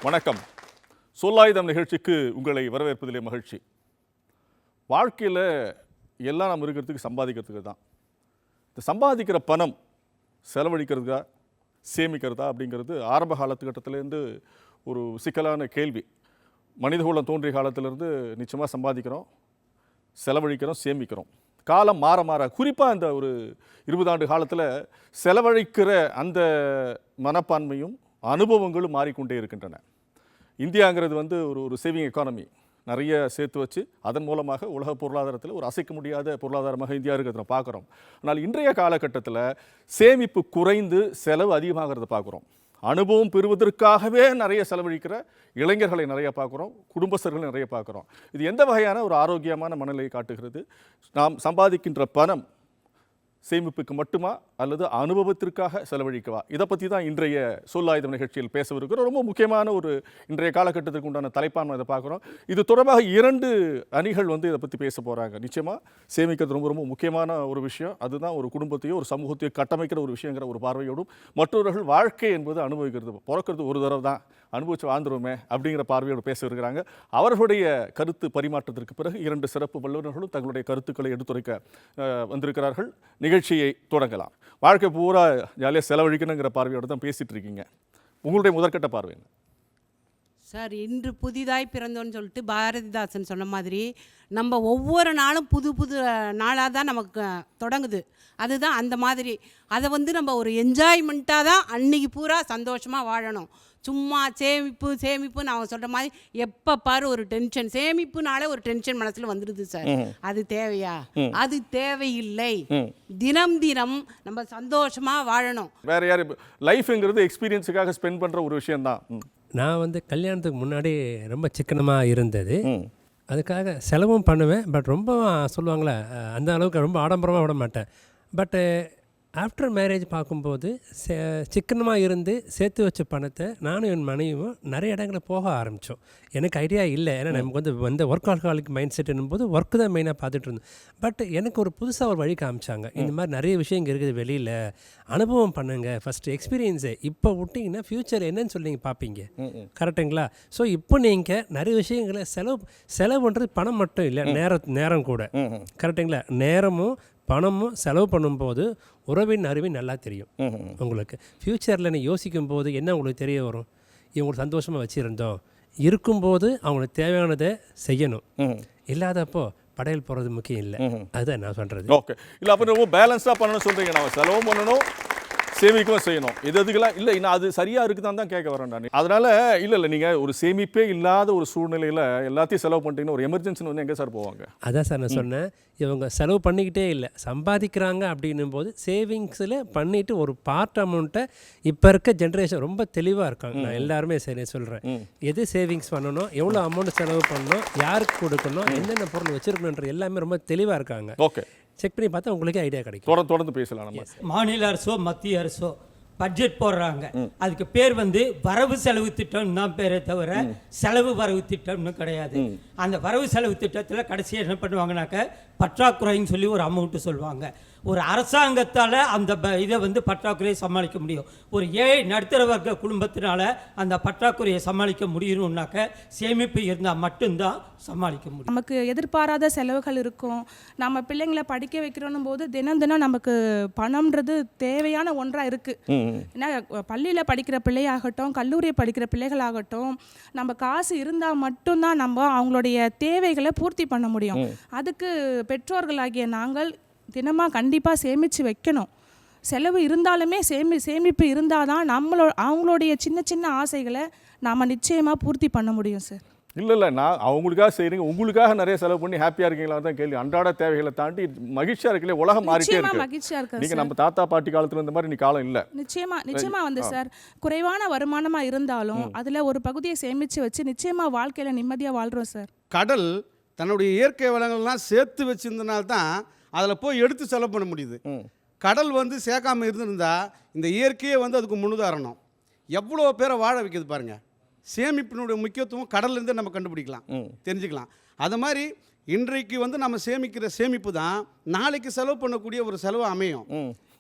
வணக்கம். சொல்லாயுதம் நிகழ்ச்சிக்கு உங்களை வரவேற்பதிலே மகிழ்ச்சி. வாழ்க்கையில் எல்லாம் நம்ம இருக்கிறதுக்கு சம்பாதிக்கிறதுக்கு தான். இந்த சம்பாதிக்கிற பணம் செலவழிக்கிறதா சேமிக்கிறதா அப்படிங்கிறது ஆரம்ப காலத்துக்கட்டத்திலேருந்து ஒரு சிக்கலான கேள்வி. மனிதகுலம் தோன்றிய காலத்திலேருந்து நிச்சயமாக சம்பாதிக்கிறோம், செலவழிக்கிறோம், சேமிக்கிறோம். காலம் மாற மாற குறிப்பாக இந்த ஒரு 20 ஆண்டு காலத்தில் செலவழிக்கிற அந்த மனப்பான்மையும் அனுபவங்களும் மாறிக்கொண்டே இருக்கின்றன. இந்தியாங்கிறது ஒரு சேவிங் எக்கானமி, நிறைய சேர்த்து வச்சு அதன் மூலமாக உலக பொருளாதாரத்தில் ஒரு அசைக்க முடியாத பொருளாதாரமாக இந்தியா இருக்கிறத பார்க்குறோம். ஆனால் இன்றைய காலகட்டத்தில் சேமிப்பு குறைந்து செலவு அதிகமாகிறத பார்க்குறோம். அனுபவம் பெறுவதற்காகவே நிறைய செலவழிக்கிற இளைஞர்களை நிறைய பார்க்குறோம், குடும்பஸ்தர்களை நிறைய பார்க்குறோம். இது எந்த வகையான ஒரு ஆரோக்கியமான மனநிலையை காட்டுகிறது? நாம் சம்பாதிக்கின்ற பணம் சேமிப்புக்கு மட்டுமா அல்லது அனுபவத்திற்காக செலவழிக்கவா? இதை பற்றி தான் இன்றைய சொல்லாயுதம் நிகழ்ச்சியில் பேசவிருக்கிறோம். ரொம்ப முக்கியமான ஒரு இன்றைய காலகட்டத்துக்கு உண்டான தலைப்பான்மை இதை பார்க்குறோம். இது தொடர்பாக 2 அணிகள் இதை பற்றி பேச போகிறாங்க. நிச்சயமாக சேமிக்கிறது ரொம்ப ரொம்ப முக்கியமான ஒரு விஷயம். அதுதான் ஒரு குடும்பத்தையோ ஒரு சமூகத்தையோ கட்டமைக்கிற ஒரு விஷயங்கிற ஒரு பார்வையோடும், மற்றவர்கள் வாழ்க்கை என்பது அனுபவிக்கிறது, பிறக்கிறது ஒரு தடவை தான், அனுபவிச்சு வாழ்ந்துருமே அப்படிங்கிற பார்வையோடு பேச இருக்கிறாங்க. அவர்களுடைய கருத்து பரிமாற்றத்திற்கு பிறகு 2 சிறப்பு வல்லுநர்களும் தங்களுடைய கருத்துக்களை எடுத்துரைக்க வந்திருக்கிறார்கள். நிகழ்ச்சியை தொடங்கலாம். வாழ்க்கை பூரா ஜாலியாக செலவழிக்கணுங்கிற பார்வையோடு தான் பேசிகிட்டு இருக்கீங்க. உங்களுடைய முதற்கட்ட பார்வை என்ன சார்? இன்று புதிதாய் பிறந்தோன்னு சொல்லிட்டு பாரதிதாசன் சொன்ன மாதிரி நம்ம ஒவ்வொரு நாளும் புது புது நாளாக தான் நமக்கு தொடங்குது. அதுதான் அந்த மாதிரி அதை நம்ம ஒரு என்ஜாய்மெண்ட்டாக தான் அன்றைக்கி பூரா சந்தோஷமாக வாழணும். சும்மா சேமிப்பு சேமிப்புன்னு அவங்க சொல்கிற மாதிரி எப்போ பாரு ஒரு டென்ஷன், சேமிப்புனாலே ஒரு டென்ஷன் மனசில் வந்துடுது சார். அது தேவையா? அது தேவையில்லை. தினம் தினம் நம்ம சந்தோஷமாக வாழணும். வேற யார்? லைஃப்ங்கிறது எக்ஸ்பீரியன்ஸுக்காக ஸ்பெண்ட் பண்ணுற ஒரு விஷயந்தான். நான் கல்யாணத்துக்கு முன்னாடி ரொம்ப சிக்கனமாக இருந்தது. அதுக்காக செலவும் பண்ணுவேன். பட் ரொம்ப சொல்லுவாங்களே அந்த அளவுக்கு ரொம்ப ஆடம்பரமாக விட மாட்டேன். பட்டு ஆஃப்டர் மேரேஜ் பார்க்கும்போது சிக்கனமாக இருந்து சேர்த்து வச்ச பணத்தை நானும் என் மனைவியும் நிறைய இடங்களில் போக ஆரம்பித்தோம். எனக்கு ஐடியா இல்லை, ஏன்னா நமக்கு ஒர்க் ஆல்காலிக் மைண்ட் செட் என்னும்போது ஒர்க்கு தான் மெயினாக பார்த்துட்டு இருந்தோம். பட் எனக்கு ஒரு புதுசாக ஒரு வழி காமிச்சாங்க. இந்த மாதிரி நிறைய விஷயம் இருக்குது வெளியில், அனுபவம் பண்ணுங்க, ஃபஸ்ட்டு எக்ஸ்பீரியன்ஸு இப்போ விட்டிங்கன்னா ஃப்யூச்சர் என்னன்னு சொல்லி நீங்கள் பார்ப்பீங்க. கரெக்டுங்களா? ஸோ இப்போ நீங்கள் நிறைய விஷயங்களை செலவு பண்ணுறது பணம் மட்டும் இல்லை, நேரம் கூட. கரெக்டுங்களா? நேரமும் பணமும் செலவு பண்ணும்போது உறவின் அறிவு நல்லா தெரியும் உங்களுக்கு. ஃப்யூச்சரில் நீ யோசிக்கும் போது என்ன உங்களுக்கு தெரிய வரும்? இவங்களுக்கு சந்தோஷமாக வச்சுருந்தோம், இருக்கும்போது அவங்களுக்கு தேவையானதை செய்யணும், இல்லாதப்போ படையல் போகிறது முக்கியம் இல்லை. அதுதான் நான் சொல்கிறது. ஓகே, இல்லை அப்போ ரொம்ப பேலன்ஸாக பண்ணணும்னு சொல்கிறீங்க. நம்ம செலவும் பண்ணணும், சேமிக்கவும் செய்யணும். இதுக்கெல்லாம் இல்லை, நான் அது சரியாக இருக்குதான் தான் கேட்க வரேன் நான். அதனால் இல்லை நீங்கள் ஒரு சேமிப்பே இல்லாத ஒரு சூழ்நிலையில் எல்லாத்தையும் செலவு பண்ணிட்டீங்கன்னா ஒரு எமர்ஜென்சின்னு எங்கே சார் போவாங்க? அதான் சார் நான் சொன்னேன், இவங்க செலவு பண்ணிக்கிட்டே இல்லை, சம்பாதிக்கிறாங்க அப்படின்னும் போது சேவிங்ஸில் பண்ணிவிட்டு ஒரு பார்ட் அமௌண்ட்டை இப்போ இருக்க ஜென்ரேஷன் ரொம்ப தெளிவாக இருக்காங்க. நான் எல்லாருமே சரி சொல்கிறேன், எது சேவிங்ஸ் பண்ணணும், எவ்வளோ அமௌண்ட் செலவு பண்ணணும், யாருக்கு கொடுக்கணும், என்னென்ன பொருள் வச்சுருக்கணுன்ற எல்லாமே ரொம்ப தெளிவாக இருக்காங்க. ஓகே, செக் பண்ணி பார்த்தா உங்களுக்கே ஐடியா கிடைக்கும். தொடர்ந்து பேசலாம். நம்ம மாநில அரசோ மத்திய அரசோ பட்ஜெட் போடுறாங்க, அதுக்கு பேர் வரவு செலவு திட்டம்னு தான் பேரே தவிர செலவு வரவு திட்டம்னு கிடையாது. அந்த வரவு செலவு திட்டத்தில் கடைசியாக என்ன பண்ணுவாங்கனாக்க பற்றாக்குறைன்னு சொல்லி ஒரு அமௌண்ட்டு சொல்லுவாங்க. ஒரு அரசாங்கத்தால் அந்த இதை பற்றாக்குறையை சமாளிக்க முடியும். ஒரு ஏழை நடுத்தர வர்க்க குடும்பத்தினால அந்த பற்றாக்குறையை சமாளிக்க முடியணும்னாக்க சேமிப்பு இருந்தால் மட்டும்தான் சமாளிக்க முடியும். நமக்கு எதிர்பாராத செலவுகள் இருக்கும். நம்ம பிள்ளைங்களை படிக்க வைக்கிறோன்னும் போது தினம் தினம் நமக்கு பணம்ன்றது தேவையான ஒன்றாக இருக்குது. ஏன்னா பள்ளியில் படிக்கிற பிள்ளையாகட்டும், கல்லூரி படிக்கிற பிள்ளைகளாகட்டும், நம்ம காசு இருந்தால் மட்டும்தான் நம்ம அவங்களுடைய தேவைகளை பூர்த்தி பண்ண முடியும். அதுக்கு பெற்றோர்களாகிய நாங்கள் தினமாக கண்டிப்பாக சேமித்து வைக்கணும். செலவு இருந்தாலுமே சேமிப்பு இருந்தால் தான் அவங்களுடைய சின்ன சின்ன ஆசைகளை நாம் நிச்சயமாக பூர்த்தி பண்ண முடியும் சார். இல்லை நான் அவங்களுக்காக செய்கிறீங்க, உங்களுக்காக நிறைய செலவு பண்ணி ஹாப்பியாக இருக்கீங்களா தான் கேள்வி. அன்றாட தேவைகளை தாண்டி மகிழ்ச்சியாக இருக்கல, உலகம் மாறிட்டே இருக்கு. மகிழ்ச்சியாக இருக்கு. நீங்கள் நம்ம தாத்தா பாட்டி காலத்தில் இந்த மாதிரி காலம் இல்லை. நிச்சயமாக சார், குறைவான வருமானமாக இருந்தாலும் அதில் ஒரு பகுதியை சேமித்து வச்சு நிச்சயமாக வாழ்க்கையில் நிம்மதியாக வாழ்கிறோம் சார். கடல் தன்னுடைய இயற்கை வளங்கள்லாம் சேர்த்து வச்சிருந்தனால்தான் அதில் போய் எடுத்து செலவு பண்ண முடியுது. கடல் சேர்க்காமல் இருந்திருந்தா இந்த இயற்கையே அதுக்கு முன்னுதாரணம். எவ்வளோ பேரை வாழ வைக்கிறது பாருங்கள். சேமிப்பினுடைய முக்கியத்துவம் கடல்லேருந்தே நம்ம கண்டுபிடிக்கலாம், தெரிஞ்சுக்கலாம். அது மாதிரி இன்றைக்கு வந்து நம்ம சேமிக்கிற சேமிப்பு தான் நாளைக்கு செலவு பண்ணக்கூடிய ஒரு செலவு அமையும்.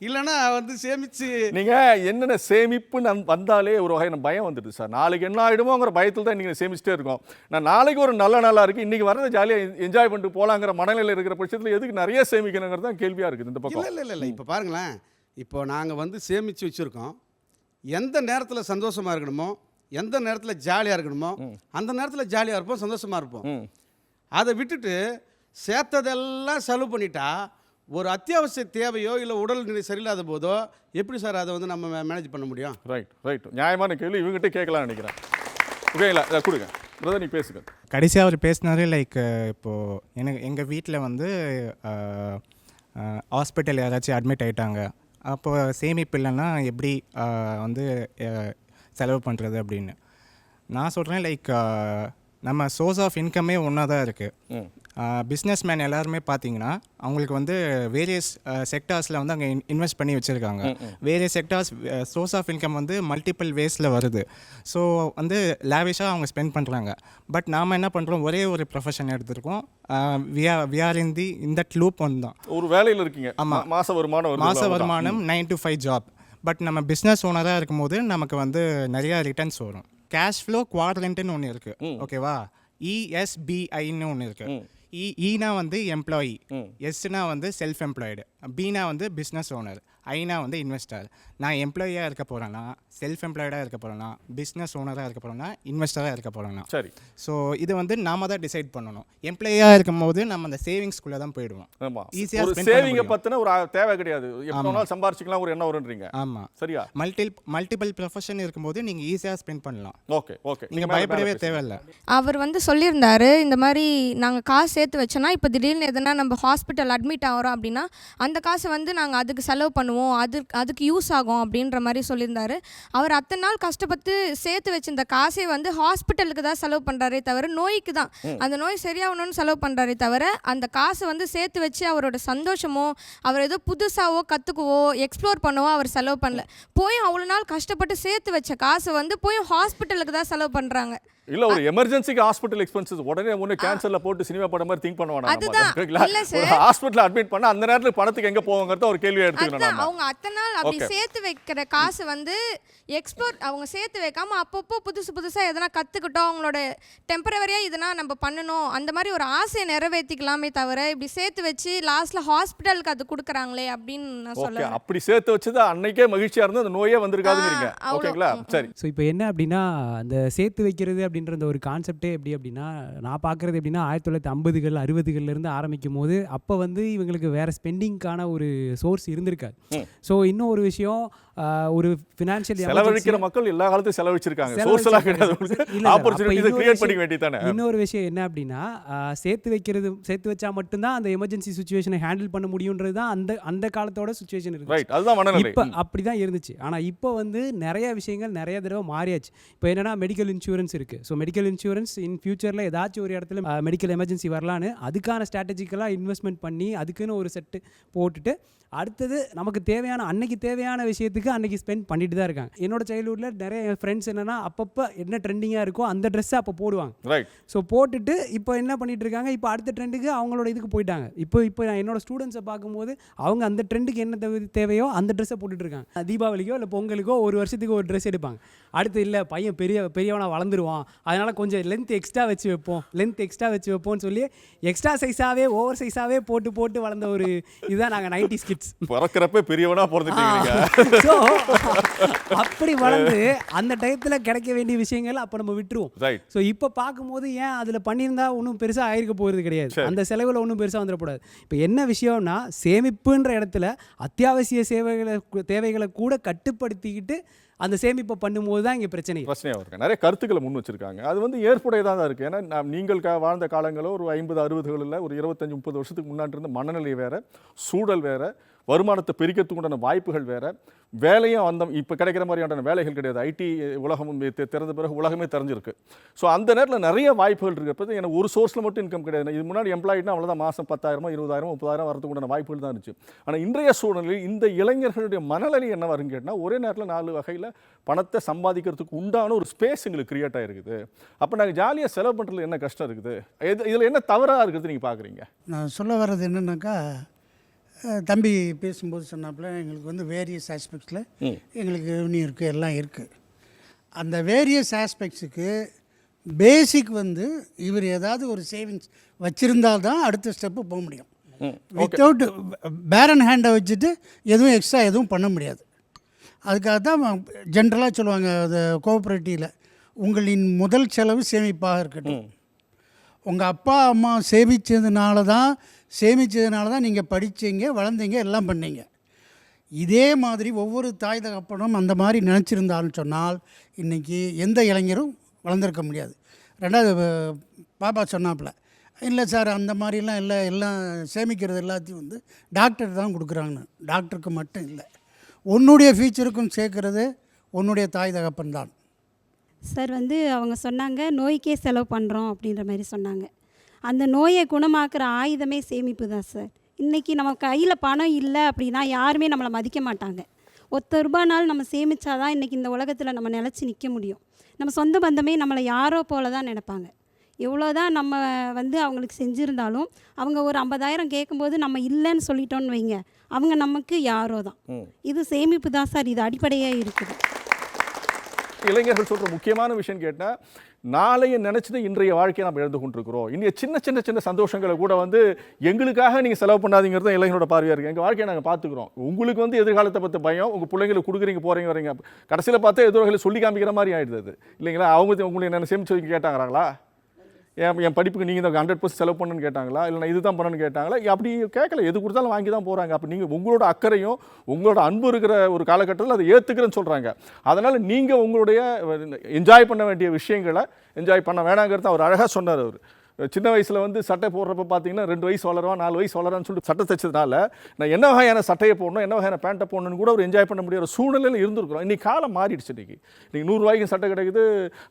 இல்லைன்னா வந்து சேமித்து நீங்கள் என்னென்ன சேமிப்புன்னு வந்தாலே ஒரு வகையான பயம் வந்துடுது சார். நாளைக்கு என்ன ஆகிடுமோங்கிற பயத்தில் தான் நீங்கள் சேமிச்சிட்டே இருக்கோம். நான் நாளைக்கு ஒரு நல்ல நாளாக இருக்குது, இன்றைக்கி வரதை ஜாலியாக என்ஜாய் பண்ணிட்டு போகலாங்கிற மனநிலையில் இருக்கிற பட்சத்தில் எதுக்கு நிறைய சேமிக்கணுங்கிறது தான் கேள்வியாக இருக்குது இந்த பக்கம். இல்லை இப்போ பாருங்களேன், இப்போ நாங்கள் வந்து சேமித்து வச்சுருக்கோம். எந்த நேரத்தில் சந்தோஷமாக இருக்கணுமோ, எந்த நேரத்தில் ஜாலியாக இருக்கணுமோ அந்த நேரத்தில் ஜாலியாக இருப்போம், சந்தோஷமாக இருப்போம். அதை விட்டுட்டு சேர்த்ததெல்லாம் செலவு பண்ணிட்டா ஒரு அத்தியாவசிய தேவையோ இல்லை உடல்நிலை சரியில்லாத போதோ எப்படி சார் அதை வந்து நம்ம மேனேஜ் பண்ண முடியும்? ரைட் நியாயமான கேள்வி, இவங்ககிட்ட கேட்கலாம்னு நினைக்கிறேன். ஓகேங்களா, கொடுங்க பிரதர், நீ பேசுங்க. கடைசியாக அவர் பேசினாரு லைக் இப்போது எங்கள் வீட்டில் வந்து ஹாஸ்பிட்டல் யாராச்சும் அட்மிட் ஆகிட்டாங்க, அப்போ சேமிப்பு இல்லைன்னா எப்படி வந்து செலவு பண்ணுறது அப்படின்னு. நான் சொல்கிறேன் லைக் நம்ம சோர்ஸ் ஆஃப் இன்கமே ஒன்றா தான் இருக்குது. பிஸ்னஸ் மேன் எல்லாருமே பார்த்தீங்கன்னா அவங்களுக்கு வந்து வேரியஸ் செக்டார்ஸில் வந்து அங்கே இன்வெஸ்ட் பண்ணி வச்சுருக்காங்க. Various sectors source of income வந்து மல்டிபிள் வேஸில் வருது. ஸோ வந்து லேவிஷாக அவங்க ஸ்பெண்ட் பண்ணுறாங்க. பட் நாம் என்ன பண்ணுறோம், ஒரே ஒரு ப்ரொஃபஷன் எடுத்துருக்கோம். வி ஆர் இன் தி இந்த லூப் ஒன்று தான். ஒரு வேலையில் இருக்கீங்க. ஆமாம், மாத வருமானம் 9 to 5 ஜாப். பட் நம்ம பிஸ்னஸ் ஓனராக இருக்கும்போது நமக்கு வந்து நிறையா ரிட்டர்ன்ஸ் வரும். கேஷ் ஃப்ளோ குவாட்ரண்ட்டுன்னு ஒன்று இருக்குது, ஓகேவா? ESBIன்னு ஒன்று இருக்குது. ஈனா வந்து எம்ப்ளாயி, எஸ்னா வந்து செல்ஃப் எம்ப்ளாய்டு, பீனா வந்து பிஸ்னஸ் ஓனர், ஐனா வந்து இன்வெஸ்டர். நான் எம்ப்ளாயியாக இருக்க போகிறேன்னா, செல்ஃப் எம்ப்ளாய்டாக இருக்க போகிறேன்னா, பிஸ்னஸ் ஓனராக இருக்க போகிறேன்னா, இன்வெஸ்டராக இருக்க போகிறேன்னா. சரி. ஸோ இது வந்து நாம தான் டிசைட் பண்ணணும். எம்ப்ளாயியாக இருக்கும் போது நம்ம அந்த சேவிங்ஸ்குள்ளே தான் போயிடுவோம். ஆமாம், ஈஸியாக ஒரு சேவிங்கை பற்றின ஒரு தேவை கிடையாது, எப்போ சம்பாரிச்சிக்கலாம் ஒரு எண்ணம் வரும்ன்றீங்க. ஆமாம், சரியா? மல்டிபிள் ப்ரொஃபஷன் இருக்கும்போது நீங்கள் ஈஸியாக ஸ்பெண்ட் பண்ணலாம். ஓகே நீங்கள் பயப்படவே தேவையில்லை. அவர் வந்து சொல்லியிருந்தாரு, இந்த மாதிரி நாங்கள் காசு சேர்த்து வச்சோன்னா இப்போ திடீர்னு எதனா நம்ம ஹாஸ்பிட்டல் அட்மிட் ஆகிறோம் அப்படின்னா அந்த காசை வந்து நாங்கள் அதுக்கு செலவு பண்ணுவோம், அதுக்கு யூஸ் ஆகும் அப்படின்ற மாதிரி சொல்லியிருந்தாரு. அவர் அத்தனை நாள் கஷ்டப்பட்டு சேர்த்து வச்சிருந்த காசை வந்து ஹாஸ்பிட்டலுக்கு தான் செலவு பண்ணுறாரே தவிர நோய்க்கு தான், அந்த நோய் சரியாகணும்னு செலவு பண்ணுறாரே தவிர அந்த காசை வந்து சேர்த்து வச்சு அவரோட சந்தோஷமோ அவர் ஏதோ புதுசாவோ கற்றுக்குவோ எக்ஸ்ப்ளோர் பண்ணவோ அவர் செலவு பண்ணல. போய் அவ்வளோ நாள் கஷ்டப்பட்டு சேர்த்து வச்ச காசை வந்து போய் ஹாஸ்பிட்டலுக்கு தான் செலவு பண்ணுறாங்க. இல்ல ஒரு எமர்ஜென்சிக்கு ஹாஸ்பிட்டல் எக்ஸ்பென்சஸ் உடனே ஒண்ணு கேன்சர்ல போட்டு சினிமா படம் மாதிரி திங்க் பண்ண வேணாம். அதுதான் இல்ல சார், ஒரு ஹாஸ்பிடல்ல அட்மிட் பண்ணா அந்த நேரத்துல பணத்துக்கு எங்க போவாங்கறத ஒரு கேள்வியா எடுத்துக்கணும் நாம. அவங்க அத்தனை நாள் அப்படி சேர்த்து வைக்கிற காசு வந்து எக்ஸ்ப்ளோர் அவங்க சேர்த்து வைக்காம அப்பப்போ புதுசா எதனா கத்துக்கிட்டோம், அவங்களோட டெம்பரவரியா இதனா நம்ம பண்ணணும் அந்த மாதிரி ஒரு ஆசையை நிறைவேற்றிக்கலாமே தவிர இப்படி சேர்த்து வச்சு லாஸ்ட்ல ஹாஸ்பிட்டலுக்கு அது கொடுக்குறாங்களே அப்படின்னு நான் சொல்லுவேன். அப்படி சேர்த்து வச்சது அன்னைக்கே மகிழ்ச்சியா இருந்தா அந்த நோயே வந்திருக்காதுங்கறீங்க. ஓகேங்களா? சரி. ஸோ இப்போ என்ன அப்படின்னா அந்த சேர்த்து வைக்கிறது அப்படின்ற ஒரு கான்செப்டே அப்படின்னா நான் பார்க்குறது எப்படின்னா 1950கள் 60கள்லேருந்து ஆரம்பிக்கும் போது அப்போ வந்து இவங்களுக்கு வேறு ஸ்பெண்டிங்கான ஒரு சோர்ஸ் இருந்திருக்காது. ஸோ இன்னும் ஒரு விஷயம், ஒரு ஃபினான்ஷியல் செலவழிக்கிற மக்கள் எல்லா காலத்தையும் செலவழிச்சிருக்காங்க. சோர்ஸ்லாம் கிடையாது, ஆப்பர்ச்சுனிட்டிஸ் கிரியேட் பண்ணிக்க வேண்டியதானே. இன்னொரு விஷயம் என்ன அப்படின்னா சேர்த்து வச்சா மட்டும்தான் அந்த எமர்ஜென்சி சுச்சுவேஷனை ஹேண்டில் பண்ண முடியுன்றது தான் அந்த காலத்தோட சுச்சுவேஷன் இருக்கு. ரைட், அதுதான் மனநிலை. இப்போ அப்படி தான் இருந்துச்சு. ஆனால் இப்போ வந்து நிறைய விஷயங்கள் நிறைய தடவை மாறியாச்சு. இப்போ என்னன்னா மெடிக்கல் இன்சூரன்ஸ் இருக்குது. ஸோ மெடிக்கல் இன்சூரன்ஸ் இன் ஃபியூச்சரில் ஏதாச்சும் ஒரு இடத்துல மெடிக்கல் எமர்ஜென்சி வரலான்னு அதுக்கான ஸ்ட்ராட்டஜிக்கலாக இன்வெஸ்ட்மெண்ட் பண்ணி அதுக்குன்னு ஒரு செட்டு போட்டுட்டு அடுத்தது நமக்கு தேவையான அன்னைக்கு தேவையான விஷயத்துக்கு அன்னைக்கு ஸ்பெண்ட் பண்ணிட்டு தான் இருக்காங்க. என்னோட சைல்ட்ஹுட்டில் நிறைய ஃப்ரெண்ட்ஸ் என்னன்னா அப்பப்போ என்ன ட்ரெண்டிங்காக இருக்கோ அந்த ட்ரெஸ்ஸை அப்போ போடுவாங்க. ரைட். ஸோ போட்டுட்டு இப்போ என்ன பண்ணிட்டு இருக்காங்க, இப்போ அடுத்த ட்ரெண்டுக்கு அவங்களோட இதுக்கு போயிட்டாங்க. இப்போ நான் என்னோட ஸ்டூடெண்ட்ஸை பார்க்கும்போது அவங்க அந்த ட்ரெண்டுக்கு என்ன தேவையோ அந்த ட்ரெஸ்ஸை போட்டுட்டு இருக்காங்க. தீபாவளிக்கோ இல்லை பொங்கலுக்கோ ஒரு வருஷத்துக்கு ஒரு ட்ரெஸ் எடுப்பாங்க. அடுத்து இல்லை பையன் பெரியவனாக வளர்ந்துருவான், அதனால் கொஞ்சம் லென்த் எக்ஸ்ட்ரா வச்சு வைப்போம்னு சொல்லி எக்ஸ்ட்ரா சைஸாகவே ஓவர் சைஸாகவே போட்டு வளர்ந்த ஒரு இதுதான் நாங்கள் 90s கிட்ஸ். பிறக்கிறப்ப பெரியவனா பிறந்துட்டீங்க. ஸோ அப்படி வளர்ந்து அந்த டயத்தில் கிடைக்க வேண்டிய விஷயங்கள் அப்போ நம்ம விட்டுருவோம். ரைட். ஸோ இப்போ பார்க்கும்போது ஏன் அதில் பண்ணியிருந்தா ஒன்றும் பெருசாக ஆயிருக்க போகிறது கிடையாது, அந்த செலவில் ஒன்றும் பெருசாக வந்துடக்கூடாது. இப்போ என்ன விஷயம்னா சேமிப்புன்ற இடத்துல அத்தியாவசிய தேவைகளை கூட கட்டுப்படுத்திக்கிட்டு அந்த சேமிப்பை பண்ணும்போது தான் இங்கே பிரச்சனையாக இருக்குது. நிறைய கருத்துக்களை முன் வச்சிருக்காங்க. அது வந்து ஏற்புடையதாக தான் இருக்குது. ஏன்னா நீங்கள் வாழ்ந்த காலங்களோ ஒரு 50-60களில் ஒரு 25-30 வருஷத்துக்கு முன்னாடி இருந்த மனநிலை வேறு, சூழல் வேறு, வருமானத்தை பெருக்கிறதுக்கு உண்டான வாய்ப்புகள் வேறு, வேலையும் அந்த இப்போ கிடைக்கிற மாதிரியான வேலைகள் கிடையாது. ஐடி உலகமும் திறந்த பிறகு உலகமே தெரிஞ்சிருக்கு. ஸோ அந்த நேரத்தில் நிறைய வாய்ப்புகள் இருக்கிறப்ப எனக்கு ஒரு சோர்ஸில் மட்டும் இன்கம் கிடையாது. இது முன்னாடி எம்ப்ளாய்னா அவ்வளோதான், மாதம் 10,000 20,000 30,000 வரதுக்கு உண்டான வாய்ப்புகள் தான் இருந்துச்சு. ஆனால் இன்றைய சூழ்நிலையில் இந்த இளைஞர்களுடைய மனநிலை என்ன வருன்னு கேட்டால், ஒரே நேரத்தில் 4 வகையில் பணத்தை சம்பாதிக்கிறதுக்கு உண்டான ஒரு ஸ்பேஸ் எங்களுக்கு கிரியேட் ஆகிருக்குது. அப்போ நாங்கள் ஜாலியாக செலவு பண்ணுறதுல என்ன கஷ்டம் இருக்குது, இதில் என்ன தவறாக இருக்குது நீங்கள் பார்க்குறீங்க? நான் சொல்ல வர்றது என்னென்னாக்கா, தம்பி பேசும்போது சொன்னாப்புல எங்களுக்கு வந்து வேரியஸ் ஆஸ்பெக்ட்ஸில் எங்களுக்கு ரெவன்யூ இருக்குது, எல்லாம் இருக்குது. அந்த வேரியஸ் ஆஸ்பெக்ட்ஸுக்கு பேசிக் வந்து இவர் ஏதாவது ஒரு சேவிங்ஸ் வச்சுருந்தால் தான் அடுத்த ஸ்டெப்பு போக முடியும். வித்தவுட் பேரன் ஹேண்டை வச்சுட்டு எதுவும் எக்ஸ்ட்ரா எதுவும் பண்ண முடியாது. அதுக்காக தான் ஜென்ரலாக சொல்லுவாங்க அது கோஆப்ரேட்டிவில், உங்களின் முதல் செலவு சேமிப்பாக இருக்கட்டும். உங்கள் அப்பா அம்மா சேமித்ததுனால தான் நீங்கள் படித்தீங்க, வளர்ந்தீங்க, எல்லாம் பண்ணீங்க. இதே மாதிரி ஒவ்வொரு தாய் தகப்பனும் அந்த மாதிரி நினச்சிருந்தாலும் சொன்னால் இன்றைக்கி எந்த இளைஞரும் வளர்ந்துருக்க முடியாது. ரெண்டாவது பாப்பா சொன்னாப்புல, இல்லை சார் அந்த மாதிரிலாம் இல்லை, எல்லாம் சேமிக்கிறது எல்லாத்தையும் வந்து டாக்டர் தான் கொடுக்குறாங்கன்னு. டாக்டருக்கு மட்டும் இல்லை, உன்னுடைய ஃபியூச்சருக்கும் சேர்க்கறது உன்னுடைய தாய் தகப்பன் தான். சார் வந்து அவங்க சொன்னாங்க நோய்க்கே செலவு பண்ணுறோம் அப்படின்ற மாதிரி சொன்னாங்க. அந்த நோயை குணமாக்குற ஆயுதமே சேமிப்பு தான் சார். இன்றைக்கி நம்ம கையில் பணம் இல்லை அப்படின்னா யாருமே நம்மளை மதிக்க மாட்டாங்க. ₹1 நம்ம சேமித்தாதான் இன்றைக்கி இந்த உலகத்தில் நம்ம நிலச்சி நிற்க முடியும். நம்ம சொந்த பந்தமே நம்மளை யாரோ போல தான் நினைப்பாங்க. எவ்வளோ தான் நம்ம வந்து அவங்களுக்கு செஞ்சுருந்தாலும் அவங்க ஒரு 50,000 கேட்கும்போது நம்ம இல்லைன்னு சொல்லிட்டோன்னு வைங்க, அவங்க நமக்கு யாரோ தான். இது சேமிப்பு தான் சார், இது அடிப்படையாக இருக்குது. இளைஞர்கள் சொல்கிற முக்கியமான விஷயம் கேட்டால், நாளைய நினச்சிட்டு இன்றைய வாழ்க்கையை நம்ம எழுந்து கொண்டிருக்கிறோம். இன்னைய சின்ன சின்ன சின்ன சந்தோஷங்களை கூட வந்து எங்களுக்காக நீங்கள் செலவு பண்ணாதீங்கிறது தான் இளைஞரோட பார்வையாக இருக்குது. எங்கள் வாழ்க்கையை நாங்கள் பார்த்துக்குறோம், உங்களுக்கு வந்து எதிர்காலத்தை பற்றி பயம், உங்கள் பிள்ளைங்களுக்கு கொடுக்குறீங்க போகிறீங்க வரீங்க, கடைசியில் பார்த்தா எதிர்வகையில் சொல்லி காமிக்கிற மாதிரி ஆகிடுது இல்லைங்களா? அவங்க உங்களை என்ன சேமிச்சு வைக்க கேட்டாங்கறாங்களா, என் படிப்புக்கு நீங்கள் தான் 100% செலவு பண்ணுன்னு கேட்டாங்களா, இல்லை இது தான் பண்ணணும்னு கேட்டாங்களா? அப்படி கேட்கல, எது கொடுத்தாலும் வாங்கி தான் போகிறாங்க. அப்போ நீங்கள் உங்களோட அக்கறையும் உங்களோட அன்பு இருக்கிற ஒரு காலகட்டத்தில் அதை ஏற்றுக்கிறேன்னு சொல்கிறாங்க. அதனால் நீங்கள் உங்களுடைய என்ஜாய் பண்ண வேண்டிய விஷயங்களை என்ஜாய் பண்ண வேணாங்கிறத அவர் அழகாக சொன்னார். அவர் சின்ன வயசில் வந்து சட்டை போடுறப்ப பார்த்தீங்கன்னா 2 வயசு வளருவான் 4 வயசு வளரான்னு சொல்லிட்டு சட்டை தைச்சதுனால நான் என்ன வகையான சட்டையை போடணும், என்ன வகையான பேண்ட்டை போடணும்னு கூட ஒரு என்ஜாய் பண்ண முடியாத சூழ்நிலையில் இருந்திருக்கிறோம். இன்றைக்கி காலம் மாறிடுச்சு. இன்றைக்கி ₹100 சட்டை கிடைக்குது,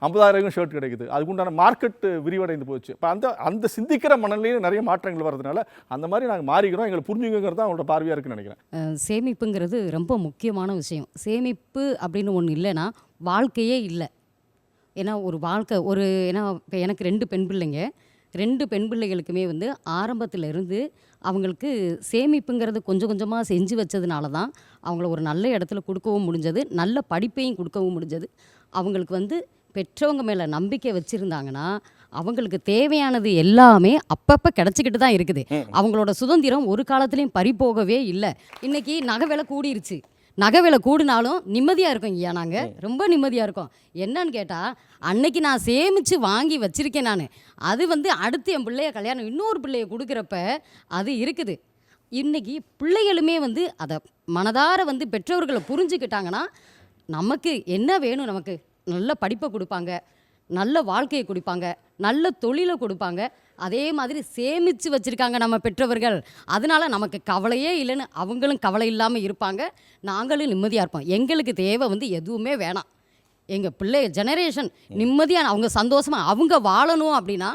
50,000 ஷர்ட் கிடைக்குது. அதுக்குண்டான மார்க்கெட் விரிவடைந்து போச்சு. இப்போ அந்த சிந்திக்கிற மனநிலையும் நிறைய மாற்றங்கள் வர்றதுனால அந்த மாதிரி நாங்கள் மாறிக்கிறோம். எங்களை புரிஞ்சுங்கிறது தான் அவங்களோட பார்வையாக இருக்குன்னு நினைக்கிறேன். சேமிப்புங்கிறது ரொம்ப முக்கியமான விஷயம். சேமிப்பு அப்படின்னு ஒன்று இல்லைன்னா வாழ்க்கையே இல்லை. ஏன்னா ஒரு வாழ்க்கை ஏன்னா இப்போ எனக்கு 2 பெண் பிள்ளைங்க. 2 பெண் பிள்ளைகளுக்குமே வந்து ஆரம்பத்தில் இருந்து அவங்களுக்கு சேமிப்புங்கிறது கொஞ்சம் கொஞ்சமாக செஞ்சு வச்சதுனால தான் அவங்கள ஒரு நல்ல இடத்துல கொடுக்கவும் முடிஞ்சது, நல்ல படிப்பையும் கொடுக்கவும் முடிஞ்சது. அவங்களுக்கு வந்து பெற்றவங்க மேலே நம்பிக்கை வச்சுருந்தாங்கன்னா அவங்களுக்கு தேவையானது எல்லாமே அப்பப்போ கிடச்சிக்கிட்டு தான் இருக்குது. அவங்களோட சுதந்திரம் ஒரு காலத்துலேயும் பறிபோகவே இல்லை. இன்றைக்கி நகை விலை கூடிருச்சு. நகை விலை கூடினாலும் நிம்மதியாக இருக்கும் ஐயா, நாங்கள் ரொம்ப நிம்மதியாக இருக்கோம். என்னன்னு கேட்டால், அன்னைக்கு நான் சேமித்து வாங்கி வச்சுருக்கேன். நான் அது வந்து அடுத்து என் பிள்ளைய கல்யாணம் இன்னொரு பிள்ளைய கொடுக்குறப்ப அது இருக்குது. இன்றைக்கி பிள்ளைகளுமே வந்து அதை மனதார வந்து பெற்றோர்களை புரிஞ்சுக்கிட்டாங்கன்னா நமக்கு என்ன வேணும், நமக்கு நல்ல படிப்பை கொடுப்பாங்க, நல்ல வாழ்க்கையை கொடுப்பாங்க, நல்ல தொழிலை கொடுப்பாங்க. அதே மாதிரி சேமித்து வச்சுருக்காங்க நம்ம பெற்றவர்கள். அதனால் நமக்கு கவலையே இல்லைன்னு அவங்களும் கவலை இல்லாமல் இருப்பாங்க, நாங்களும் நிம்மதியாக இருப்போம். எங்களுக்கு தேவை வந்து எதுவுமே வேணாம். எங்கள் பிள்ளை ஜெனரேஷன் நிம்மதியாக அவங்க சந்தோஷமாக அவங்க வாழணும் அப்படின்னா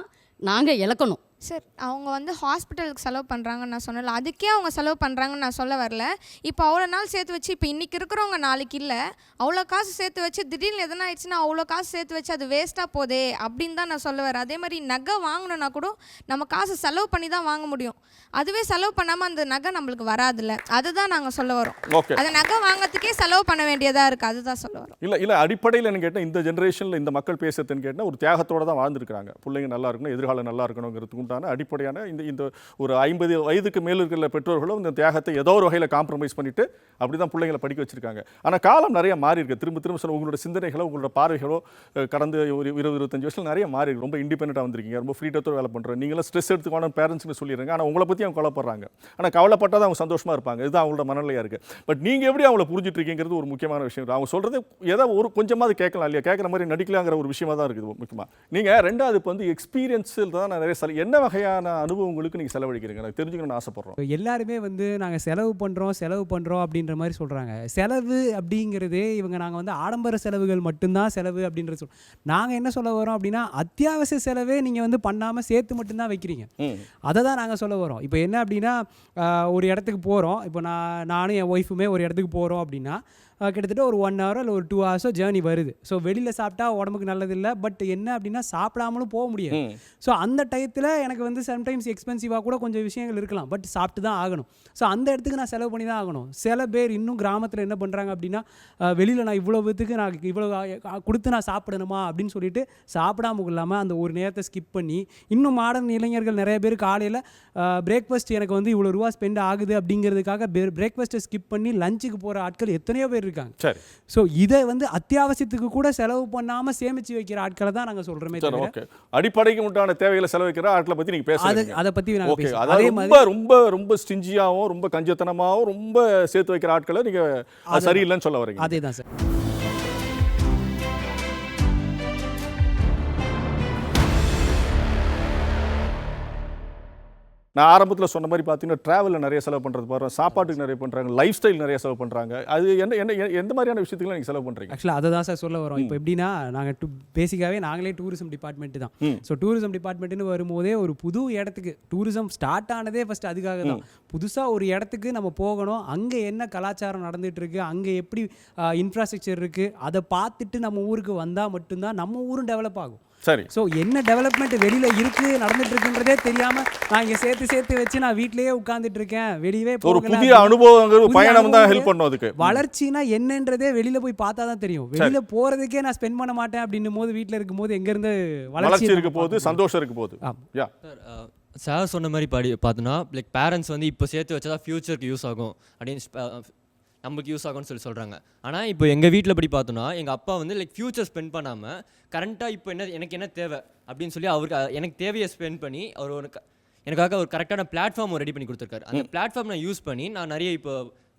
நாங்கள் இழக்கணும். சார், அவங்க வந்து ஹாஸ்பிட்டலுக்கு செலவு பண்ணுறாங்கன்னு நான் சொன்னல, அதுக்கே அவங்க செலவு பண்ணுறாங்கன்னு நான் சொல்ல வரல. இப்போ அவ்வளோ நாள் சேர்த்து வச்சு இப்போ இன்றைக்கி இருக்கிறவங்க நாளைக்கு இல்லை, அவ்வளோ காசு சேர்த்து வச்சு திடீர்னு எதனா ஆயிடுச்சுன்னா அவ்வளோ காசு சேர்த்து வச்சு அது வேஸ்ட்டாக போதே அப்படின்னு தான் நான் சொல்ல வரேன். அதே மாதிரி நகை வாங்கணுன்னா கூட நம்ம காசு செலவு பண்ணி தான் வாங்க முடியும். அதுவே செலவு பண்ணாமல் அந்த நகை நம்மளுக்கு வராதுல்ல, அதுதான் நாங்கள் சொல்ல வரோம். அந்த நகை வாங்கிறதுக்கே செலவு பண்ண வேண்டியதாக இருக்குது, அதுதான் சொல்ல வரோம். இல்லை அடிப்படையில் என்ன கேட்டால், இந்த ஜென்ரேஷனில் இந்த மக்கள் பேசுறதுன்னு கேட்டால் ஒரு தியாகத்தோடு தான் வாழ்ந்துருக்காங்க. பிள்ளைங்க நல்லா இருக்கணும், எதிர்காலம் நல்லா இருக்கணுங்கிறதுக்கு அடிப்படையான இந்த ஒரு 50 வயதுக்கு மேல் இருக்கிற பெற்றோர்களும் இந்த தியாகத்தை ஏதோ ஒரு வகையில் காம்ப்ரமைஸ் பண்ணிட்டு அப்படி தான் பிள்ளைங்களை படிக்க வச்சிருக்காங்க. ஆனால் காலம் நிறைய மாறி இருக்கு. திரும்ப சொல்ல உங்களோட சிந்தனைகளோ உங்களோட பார்வைகளோ கடந்த ஒரு 20-25 வருஷம் நிறைய மாறி இருக்கு. ரொம்ப இண்டிபெண்டாக வந்திருக்கீங்க, ரொம்ப ஃப்ரீடத்தோடு வேலை பண்ணுறோம். நீங்களும் ஸ்ட்ரெஸ் எடுத்துக்கணும் பேரண்ட்ஸ்னு சொல்லிடுறாங்க. ஆனால் உங்களை பற்றி அவங்க கவலைப்படுறாங்க. ஆனால் கவலைப்பட்டால் தான் அவங்க சந்தோஷமாக இருப்பாங்க. இதுதான் அவங்களோட மனநிலையாக இருக்குது. பட் நீங்கள் எப்படி அவங்கள புரிஞ்சுட்டு இருக்கீங்கிறது ஒரு முக்கியமான விஷயம். அவங்க சொல்கிறது ஏதோ ஒரு கொஞ்சமாவது கேட்கலாம் இல்லையா, கேட்குற மாதிரி நடிக்கலாங்கிற ஒரு விஷயமா தான் இருக்குது முக்கியமாக. நீங்கள் ரெண்டாவது இப்போ வந்து எக்ஸ்பீரியன்ஸில் தான் நிறைய என்ன வகையான அனுபவங்களுக்கு நீங்கள் செலவழிக்கிறீங்க? எனக்கு தெரிஞ்சுக்கணும்னு ஆசைப்பட்றோம். இப்போ எல்லாருமே வந்து நாங்கள் செலவு பண்ணுறோம் அப்படின்ற மாதிரி சொல்கிறாங்க. செலவு அப்படிங்கிறதே இவங்க நாங்கள் வந்து ஆடம்பர செலவுகள் மட்டும்தான் செலவு அப்படின்றது நாங்கள் என்ன சொல்ல வரோம் அப்படின்னா, அத்தியாவசிய செலவே நீங்கள் வந்து பண்ணாமல் சேர்த்து மட்டும்தான் வைக்கிறீங்க. அதை தான் நாங்கள் சொல்ல வரோம். இப்போ என்ன அப்படின்னா, ஒரு இடத்துக்கு போகிறோம். இப்போ நானும் என் ஒய்ஃபுமே ஒரு இடத்துக்கு போகிறோம் அப்படின்னா கிட்டத்தட்ட ஒரு 1 hour இல்லை ஒரு 2 hours ஜேர்னி வருது. ஸோ வெளியில் சாப்பிட்டா உடம்புக்கு நல்லதில்லை. பட் என்ன அப்படின்னா சாப்பிடாமலும் போக முடியாது. ஸோ அந்த டயத்தில் எனக்கு வந்து சம்டைம்ஸ் எக்ஸ்பென்சிவாக கூட கொஞ்சம் விஷயங்கள் இருக்கலாம். பட் சாப்பிட்டு தான் ஆகணும். ஸோ அந்த இடத்துக்கு நான் செலவு பண்ணி தான் ஆகணும். சில பேர் இன்னும் கிராமத்தில் என்ன பண்ணுறாங்க அப்படின்னா, வெளியில் நான் இவ்வளோத்துக்கு நான் இவ்வளோ கொடுத்து நான் சாப்பிடணுமா அப்படின்னு சொல்லிட்டு சாப்பிடாம இல்லாமல் அந்த ஒரு நேரத்தை ஸ்கிப் பண்ணி, இன்னும் மாடர்ன் இளைஞர்கள் நிறைய பேர் காலையில் பிரேக்ஃபாஸ்ட் எனக்கு வந்து இவ்வளோ ரூபா ஸ்பெண்ட் ஆகுது அப்படிங்கிறதுக்காக பிரேக்ஃபாஸ்ட்டை ஸ்கிப் பண்ணி லஞ்சுக்கு போகிற ஆட்கள் எத்தனையோ பேர் இருக்காங்க. சரி. ஸோ இதை வந்து அத்தியாவசியத்துக்கு கூட செலவு பண்ணாமல் சேமித்து வைக்கிற ஆட்களை தான் நாங்கள் சொல்கிறோமே. ஓகே, அடிப்படைக்கு உண்டான தேவைகளை செலவழிக்கிற ஆட்களை பற்றி நீங்கள் பேசுகிறீங்க. அதை பற்றி நாங்கள் ஓகே, பேசுகிறோம். அதாவது அதே ரொம்ப மாதிரி ரொம்ப ரொம்ப ஸ்டிஞ்சியாகவும் ரொம்ப கஞ்சத்தனமாகவும் ரொம்ப சேர்த்து வைக்கிற ஆட்களை நீங்கள் சரியில்லைன்னு சொல்ல வரீங்க. அதே தான் சார். நான் ஆரம்பத்தில் சொன்ன மாதிரி பார்த்தீங்கன்னா ட்ராவலில் நிறைய செலவு பண்ணுறது பாருங்கள், சாப்பாட்டுக்கு நிறைய பண்ணுறாங்க, லைஃப் ஸ்டைல் நிறைய செலவு பண்ணுறாங்க. அது எந்த மாதிரியான விஷயத்துக்கு நீங்கள் செலவு பண்ணுறீங்க? ஆக்சுவலாக அதை தான் சார் சொல்ல வரோம். இப்போ எப்படின்னா, நாங்கள் பேசிக்காகவே நாங்களே டூரிசம் டிபார்ட்மெண்ட்டு தான். ஸோ டூரிசம் டிபார்ட்மெண்ட்டுன்னு வரும்போதே ஒரு புது இடத்துக்கு டூரிசம் ஸ்டார்ட் ஆனதே ஃபஸ்ட்டு அதுக்காக தான். புதுசாக ஒரு இடத்துக்கு நம்ம போகணும், அங்கே என்ன கலாச்சாரம் நடந்துகிட்டு இருக்குது, அங்கே எப்படி இன்ஃப்ராஸ்ட்ரக்சர் இருக்குது, அதை பார்த்துட்டு நம்ம ஊருக்கு வந்தால் மட்டும்தான் நம்ம ஊரும் டெவலப் ஆகும். சரி. ஸோ என்ன டெவலப்மெண்ட் வெளியில் இருக்குது நடந்துட்டு இருக்குன்றதே தெரியாமல் நான் இங்கே சேர்த்து வச்சு நான் வீட்டிலேயே உட்காந்துட்டு இருக்கேன், வெளியவே ஒரு புதிய அனுபவங்கள் பயணம் தான் ஹெல்ப் பண்ணும். அதுக்கு வளர்ச்சினா என்னன்றதே வெளியில் போய் பார்த்தா தான் தெரியும். வெளியில் போகிறதுக்கே நான் ஸ்பெண்ட் பண்ண மாட்டேன் அப்படின்னும் போது வீட்டில் இருக்கும்போது எங்கேருந்து வளர்ச்சி இருக்க போகுது, சந்தோஷம் இருக்க போகுது. சார் சொன்ன மாதிரி பார்த்தோன்னா லைக் பேரண்ட்ஸ் வந்து இப்போ சேர்த்து வச்சா தான் ஃப்யூச்சருக்கு யூஸ் ஆகும் அப்படின்னு நமக்கு யூஸ் ஆகும்னு சொல்கிறாங்க. ஆனால் இப்போ எங்கள் வீட்டில் படி பார்த்தோன்னா எங்கள் அப்பா வந்து லைக் ஃப்யூச்சர் ஸ்பெண்ட் பண்ணாமல் கரண்ட்டாக இப்போ எனக்கு என்ன தேவை அப்படின்னு சொல்லி அவருக்கு எனக்கு தேவையை ஸ்பெண்ட் பண்ணி அவர் எனக்காக ஒரு கரெக்டான பிளாட்ஃபார்ம் ரெடி பண்ணி கொடுத்துருக்காரு. அந்த பிளாட்ஃபார்ம் நான் யூஸ் பண்ணி நான் நிறைய இப்போ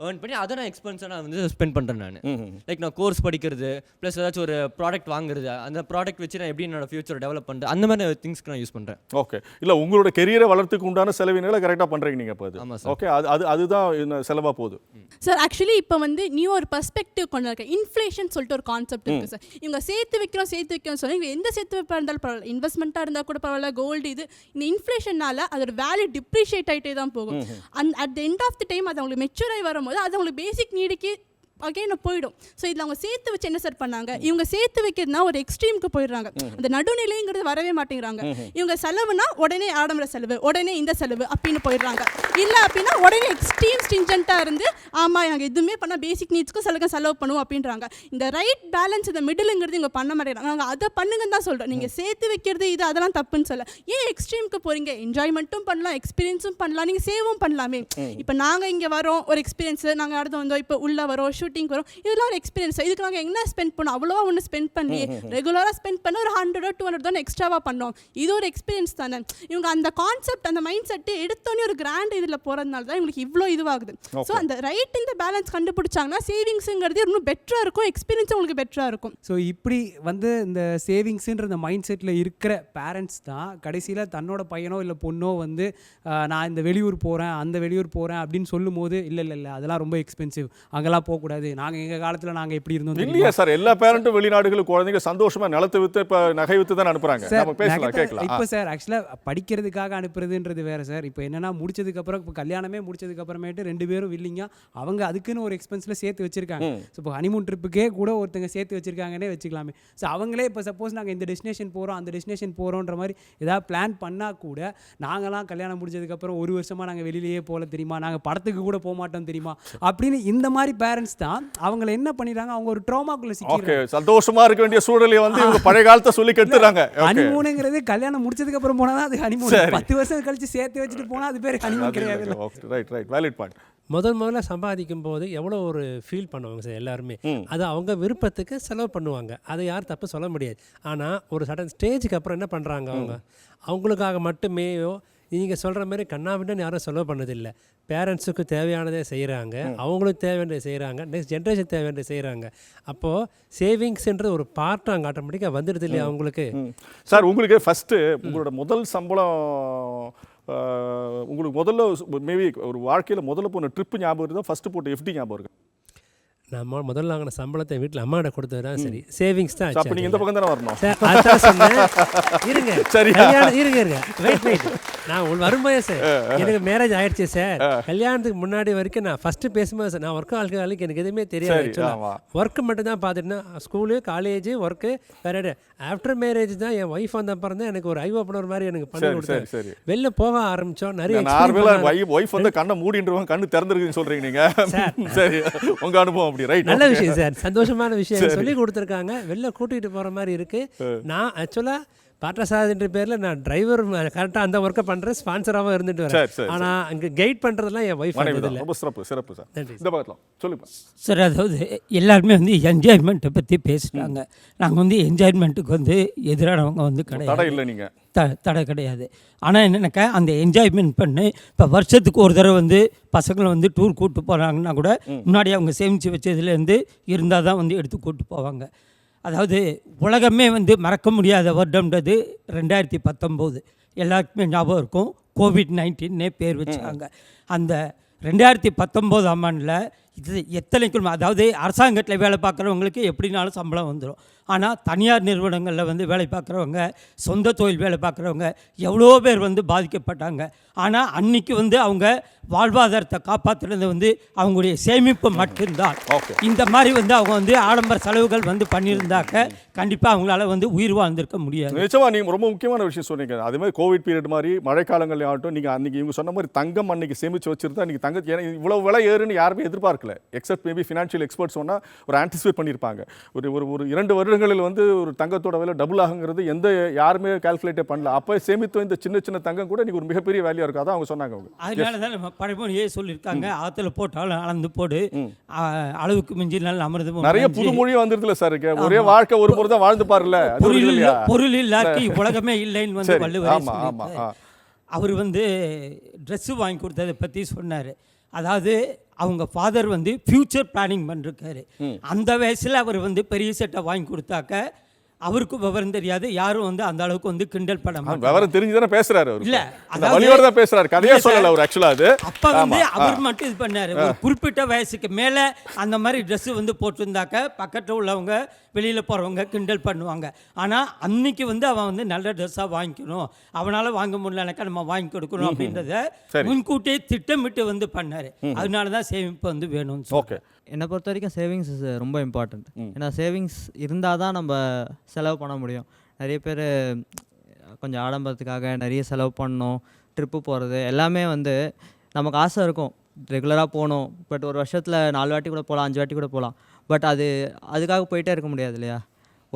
ஏர்ன் பண்ணி அதை நான் எக்ஸ்பென்ஸாக நான் வந்து ஸ்பெண்ட் பண்ணுறேன். நான் லைக் நான் கோர்ஸ் படிக்கிறது ப்ளஸ் ஏதாச்சும் ஒரு ப்ராடக்ட் வாங்குறது, அந்த ப்ராடக்ட் வச்சு நான் எப்படி என்னோட ஃபியூச்சர் டெவலப் பண்ணுறேன், அந்த மாதிரி திங்ஸ்க்கு நான் யூஸ் பண்ணுறேன். ஓகே, இல்லை உங்களோட கெரியரை வளர்த்துக்கு உண்டான செலவினங்களை கரெக்டாக பண்ணுறீங்க நீங்கள் இப்போ. ஆமாம் சார். ஓகே, அதுதான் செலவாக போகுது சார். ஆக்சுவலி இப்போ வந்து நியூ ஒரு பெர்ஸ்பெக்டிவ் கொண்டு இருக்க இன்ஃப்ளேஷன் சொல்லிட்டு ஒரு கான்செப்ட் இருக்குது சார். இவங்க சேர்த்து வைக்கிறோம் சொல்லி இவங்க எந்த சேர்த்து வைப்பா இருந்தாலும் பரவாயில்ல, இன்வெஸ்ட்மெண்ட்டாக இருந்தால் கூட பரவாயில்ல, கோல்டு இது இந்த இன்ஃப்ளேஷனால அதோட வேல்யூ டிப்ரிஷியேட் ஆகிட்டே தான் போகும். At the end of the time அது அவங்களுக்கு மெச்சூர் ஆகி வரும்போது அது அவங்களுக்கு பேசிக் நீடுக்கு அகைன் போயிடும். ஸோ இதில் அவங்க சேர்த்து வச்சு என்ன சார் பண்ணாங்க, இவங்க சேர்த்து வைக்கிறதுனா ஒரு எக்ஸ்ட்ரீமுக்கு போயிடுறாங்க. அந்த நடுநிலைங்கிறது வரவே மாட்டேங்கிறாங்க. இவங்க செலவுனா உடனே ஆடம்பர செலவு, உடனே இந்த செலவு அப்படின்னு போயிடுறாங்க. இல்லை அப்படின்னா உடனே எக்ஸ்ட்ரீம் ஸ்டிஞ்சென்ட்டாக இருந்து ஆமாம் நாங்கள் எதுவுமே பண்ணால் பேசிக் நீட்ஸ்க்கும் செலவு பண்ணுவோம் அப்படின்றாங்க. இந்த ரைட் பேலன்ஸ் இந்த மிடிலுங்கிறது இவங்க பண்ண மாட்டேங்கிறாங்க. நாங்கள் அதை பண்ணுங்கன்னு தான் சொல்கிறோம். நீங்கள் சேர்த்து வைக்கிறது இது அதெல்லாம் தப்புன்னு சொல்ல. ஏன் எக்ஸ்ட்ரீமுக்கு போகிறீங்க? என்ஜாய்மெண்ட்டும் பண்ணலாம், எக்ஸ்பீரியன்ஸும் பண்ணலாம், நீங்கள் சேவும் பண்ணலாமே. இப்போ நாங்கள் இங்கே வரோம் ஒரு எக்ஸ்பீரியன்ஸு, நாங்கள் அடுத்து வந்தோம் இப்போ உள்ளே வரோம் ஷூட்டிங் வரும், இதெல்லாம் ஒரு எக்ஸ்பீரியன்ஸ். இதுக்கு நாங்கள் என்ன ஸ்பெண்ட் பண்ணோம்? அவ்வளோவா ஒன்று ஸ்பெண்ட் பண்ணி ரெகுலராக ஸ்பெண்ட் பண்ண ஒரு 100 or 200 தான் எக்ஸ்ட்ராவாக பண்ணோம். இது ஒரு எக்ஸ்பீரியன்ஸ் தானே. இவங்க அந்த கான்செப்ட் அந்த மைண்ட் செட்டு எடுத்தோன்னே ஒரு கிராண்ட் இதில் போகிறதுனால தான் இவங்களுக்கு இவ்வளோ இதுவாகுது. ஸோ அந்த ரைட் இந்த பேலன்ஸ் கண்டுபிடிச்சாங்கன்னா சேவிங்ஸுங்கிறது இன்னும் பெட்டராக இருக்கும், எக்ஸ்பீரியன்ஸும் உங்களுக்கு பெட்டராக இருக்கும். ஸோ இப்படி வந்து இந்த சேவிங்ஸுன்ற இந்த மைண்ட் செட்டில் இருக்கிற பேரண்ட்ஸ் தான் கடைசியில் தன்னோட பையனோ இல்லை பொண்ணோ வந்து நான் இந்த வெளியூர் போகிறேன் அந்த வெளியூர் போகிறேன் அப்படின்னு சொல்லும் போது இல்லை அதெல்லாம் ரொம்ப எக்ஸ்பென்சிவ், அங்கெல்லாம் போகக்கூடாது, நாங்கள் எங்கள் காலத்தில் நாங்கள் எப்படி இருந்தோம் இல்லையா சார்? எல்லா பேரண்ட்டும் வெளிநாடுகளுக்கு குழந்தைங்க சந்தோஷமா நிலத்தை விற்று இப்போ நகை விற்று தான் அனுப்புறாங்க. இப்போ சார் ஆக்சுவலாக படிக்கிறதுக்காக அனுப்புறதுன்றது வேறு சார். இப்போ என்னன்னா முடிச்சதுக்கப்புறம் இப்போ கல்யாணமே முடிச்சதுக்கப்புறமேட்டு 2 பேரும் வில்லிங்க அவங்க அதுக்குன்னு ஒரு எக்ஸ்பென்ஸில் சேர்த்து வச்சிருக்காங்க. ஸோ இப்போ ஹனிமூன் ட்ரிப்புக்கே கூட ஒருத்தங்க சேர்த்து வச்சிருக்காங்கன்னே வச்சுக்கலாமே. ஸோ அவங்களே இப்போ சப்போஸ் நாங்கள் இந்த டெஸ்டினேஷன் போகிறோம் அந்த டெஸ்டினேஷன் போகிறோன்ற மாதிரி ஏதாவது பிளான் பண்ணால் கூட நாங்களாம் கல்யாணம் முடிச்சதுக்கப்புறம் 1 வருஷமாக நாங்கள் வெளியிலேயே போகல தெரியுமா, நாங்கள் படத்துக்கு கூட போக மாட்டோம் தெரியுமா அப்படின்னு இந்த மாதிரி பேரண்ட்ஸ் தான் அவங்கள என்ன பண்ணிடுறாங்க, அவங்க ஒரு ட்ராமாக்குள்ள சிக்கிடுறாங்க. சந்தோஷமா இருக்க வேண்டிய சூழலை வந்து இவங்க பழைய காலத்தை சொல்லி கெடுத்துறாங்க. ஹனிமூனுங்கிறது கல்யாணம் முடிச்சதுக்கு அப்புறம் போனா தான் அது ஹனிமூன். 10 வருஷம் கழிச்சு சேர்த்து வச்சுட்டு போனா அது பேர் ஹனிமூன் கிடையாது. Right valid point. முதல்ல சம்பாதிக்கும் போது எவ்வளோ ஒரு ஃபீல் பண்ணுவாங்க சார் எல்லாருமே. அது அவங்க விருப்பத்துக்கு செலவு பண்ணுவாங்க, அதை யாரும் தப்பு சொல்ல முடியாது. ஆனால் ஒரு சடன் ஸ்டேஜுக்கு அப்புறம் என்ன பண்ணுறாங்க, அவங்களுக்காக மட்டுமேயோ நீங்கள் சொல்கிற மாதிரி கண்ணாபின்னு யாரும் செலவு பண்ணதில்லை. பேரண்ட்ஸுக்கு தேவையானதே செய்கிறாங்க, அவங்களுக்கு தேவையானதை செய்கிறாங்க, நெக்ஸ்ட் ஜென்ரேஷன் தேவையானதை செய்கிறாங்க. அப்போது சேவிங்ஸ்ன்றது ஒரு பார்ட் அங்கே ஆட்டோமேட்டிக்காக வந்துடுது இல்லையா அவங்களுக்கு. சார் உங்களுக்கு ஃபஸ்ட்டு உங்களோட முதல் சம்பளம் உங்களுக்கு முதல்ல மேபி ஒரு வாழ்க்கையில் முதல்ல போன ட்ரிப்பு ஞாபகம் இருந்தால் ஃபஸ்ட்டு போட்ட எஃப்டி ஞாபகம் இருக்கு? நம்ம முதல்ல வாங்கின சம்பளத்தை வீட்டில் அம்மாட்ட கொடுத்தது தான் சரி, சேவிங்ஸ் தான். அப்போ நீங்கள் இந்த பக்கம் தானே வரணும். அதான் சொன்னேன். இருங்க சரியா? இருங்க வெயிட் நான் வரும்போதே சார் எனக்கு மேரேஜ் ஆயிடுச்சு சார். கல்யாணத்துக்கு முன்னாடி வரைக்கும் நான் ஃபஸ்ட்டு பேசும்போது சார் நான் ஒர்க்கு ஆளுக்கு எனக்கு எதுவுமே தெரியாது. ஒர்க்கு மட்டும் தான் பார்த்துட்டுனா ஸ்கூலு காலேஜ் ஒர்க்கு வேறு. ஆஃப்டர் மேரேஜ் தான் என் ஒய்ஃப் வந்த அப்புறம் தான் எனக்கு ஒரு ஐ ஓப்பனர் மாதிரி எனக்கு பண்ணி கொடுத்தாரு. வெளில போக ஆரம்பித்தோம். நிறைய ஒய்ஃப் வந்து கண்ணை மூடின்றவங்க கண்ணு திறந்துருக்குன்னு சொல்கிறீங்க நீங்கள். சரி, உங்கள் அனுபவம் அப்படி ரைட். நல்ல விஷயம் சார், சந்தோஷமான விஷயம் சொல்லி கொடுத்துருக்காங்க. வெளில கூட்டிகிட்டு போகிற மாதிரி இருக்குது. நான் ஆக்சுவலாக பாட்டசாதின்ற பேரில் நான் டிரைவர் கரெக்டாக அந்த ஒர்க்கை பண்ணுறேன், ஸ்பான்சராகவும் இருந்துட்டு வரேன். ஆனால் அங்கே கைட் பண்ணுறதுலாம் என் ஒய்ஃப் இல்லை. ரொம்ப சிறப்பு சிறப்பு சார். இந்த பக்கத்தில் சொல்லுங்கள் சார். அதாவது எல்லாருமே வந்து என்ஜாய்மெண்ட்டை பற்றி பேசுகிறாங்க. நாங்கள் வந்து என்ஜாய்மெண்ட்டுக்கு வந்து எதிரானவங்க வந்து தடை இல்லை, நீங்கள் தடை கிடையாது. ஆனால் என்னென்னாக்கா அந்த என்ஜாய்மெண்ட் பண்ணு இப்போ வருஷத்துக்கு ஒரு தடவை வந்து பசங்களை வந்து டூர் கூப்பிட்டு போகிறாங்கன்னா கூட முன்னாடி அவங்க சேமித்து வச்சதுலேருந்து இருந்தால் தான் வந்து எடுத்து கூப்பிட்டு போவாங்க. அதாவது உலகமே வந்து மறக்க முடியாத வருடம்ன்றது 2019 எல்லாருக்குமே ஞாபகம் இருக்கும். கோவிட்-19 பேர் வச்சாங்க. அந்த 2019ஆம் ஆண்டில் இது எத்தனைக்கும், அதாவது அரசாங்கத்தில் வேலை பார்க்குறவங்களுக்கு எப்படினாலும் சம்பளம் வந்துடும். ஆனால் தனியார் நிறுவனங்களில் வந்து வேலை பார்க்குறவங்க, சொந்த தொழில் வேலை பார்க்குறவங்க எவ்வளோ பேர் வந்து பாதிக்கப்பட்டாங்க. ஆனால் அன்னைக்கு வந்து அவங்க வாழ்வாதாரத்தை காப்பாற்றுறது வந்து அவங்களுடைய சேமிப்பு மட்டும்தான். இந்த மாதிரி வந்து அவங்க வந்து ஆடம்பர செலவுகள் வந்து பண்ணியிருந்தாக்க கண்டிப்பாக அவங்களால வந்து உயிர் வாழ்ந்திருக்க முடியாது. நிச்சயமா நீங்கள் ரொம்ப முக்கியமான விஷயம் சொன்னீங்க. அதே மாதிரி கோவிட் பீரியட் மாதிரி மழைக்காலங்கள் ஆகட்டும், நீங்கள் அன்றைக்கி இவங்க சொன்ன மாதிரி தங்கம் அன்றைக்கி சேமித்து வச்சுருந்தா அன்றைக்கி தங்கத்து ஏன்னா இவ்வளோ விலை ஏறுன்னு யாருமே எதிர்பார்க்கல. எக்ஸப்ட் மேபி ஃபினான்ஷியல் எக்ஸ்பர்ட்ஸ் சொன்னால் ஒரு ஆன்டிசிபேட் பண்ணியிருப்பாங்க. ஒரு 2 வருடங்களில் வந்து ஒரு தங்கத்தோட விலை டபுள் ஆகுங்கிறது யாருமே கால்குலேட்டே பண்ணல. அப்போ சேமித்து இந்த சின்ன சின்ன தங்கம் கூட இன்றைக்கி ஒரு மிகப்பெரிய வேல்யூ இருக்காது அவங்க சொன்னாங்க. அவங்க அதனால தான் நம்ம பழமொழியே சொல்லியிருக்காங்க, ஆற்றுல போட்டாலும் அளந்து போடு, அளவுக்கு மிஞ்சி நல்ல அமிர்தமும். நிறைய புது மொழி வந்துருதுல சார். ஒரே வாழ்க்கை ஒரு முறை தான் வாழ்ந்து பாருல. பொருள் இல்லாக்கி உலகமே இல்லைன்னு வந்து வள்ளுவர். அவர் வந்து ட்ரெஸ்ஸு வாங்கி கொடுத்ததை பற்றி சொன்னார். அதாவது அவங்க ஃபாதர் வந்து ஃப்யூச்சர் பிளானிங் பண்ணிருக்காரு. அந்த வயசில் அவர் வந்து பெரிய செட்டை வாங்கி கொடுத்தாக்க அவருக்கு விவரம் தெரியாது, யாரும் வந்து அந்த அளவுக்கு வந்து கிண்டல் பண்ண மாட்டாங்க. விவரம் தெரிஞ்சு தானே பேசுறாரு அவர். இல்ல அந்த வழியோட தான் பேசுறாரு, கதையா சொல்லல அவர். ஆக்சுவலா அது அப்ப வந்து அவர் மட்டும் இது பண்ணாரு. ஒரு குறிப்பிட்ட வயசுக்கு மேல அந்த மாதிரி Dress வந்து போட்டிருந்தாக்க பக்கத்துல உள்ளவங்க வெளியில போறவங்க கிண்டல் பண்ணுவாங்க. ஆனா அன்னைக்கு வந்து அவன் வந்து நல்ல ட்ரெஸ்ஸா வாங்கிக்கணும், அவனால வாங்க முடியலனாக்கா நம்ம வாங்கி கொடுக்கணும் அப்படின்றத முன்கூட்டியே திட்டமிட்டு வந்து பண்ணாரு. அதனால தான் சேமிப்பு வந்து வேணும்னு. ஓகே, என்னை பொறுத்த வரைக்கும் சேவிங்ஸ் ரொம்ப இம்பார்ட்டண்ட். ஏன்னா சேவிங்ஸ் இருந்தால் தான் நம்ம செலவு பண்ண முடியும். நிறைய பேர் கொஞ்சம் ஆடம்பரத்துக்காக நிறைய செலவு பண்ணணும், ட்ரிப்பு போகிறது எல்லாமே வந்து நமக்கு ஆசை இருக்கும் ரெகுலராக போகணும். பட் ஒரு வருஷத்தில் 4 வாட்டி கூட போகலாம், 5 வாட்டி கூட போகலாம். பட் அதுக்காக போயிட்டே இருக்க முடியாது இல்லையா.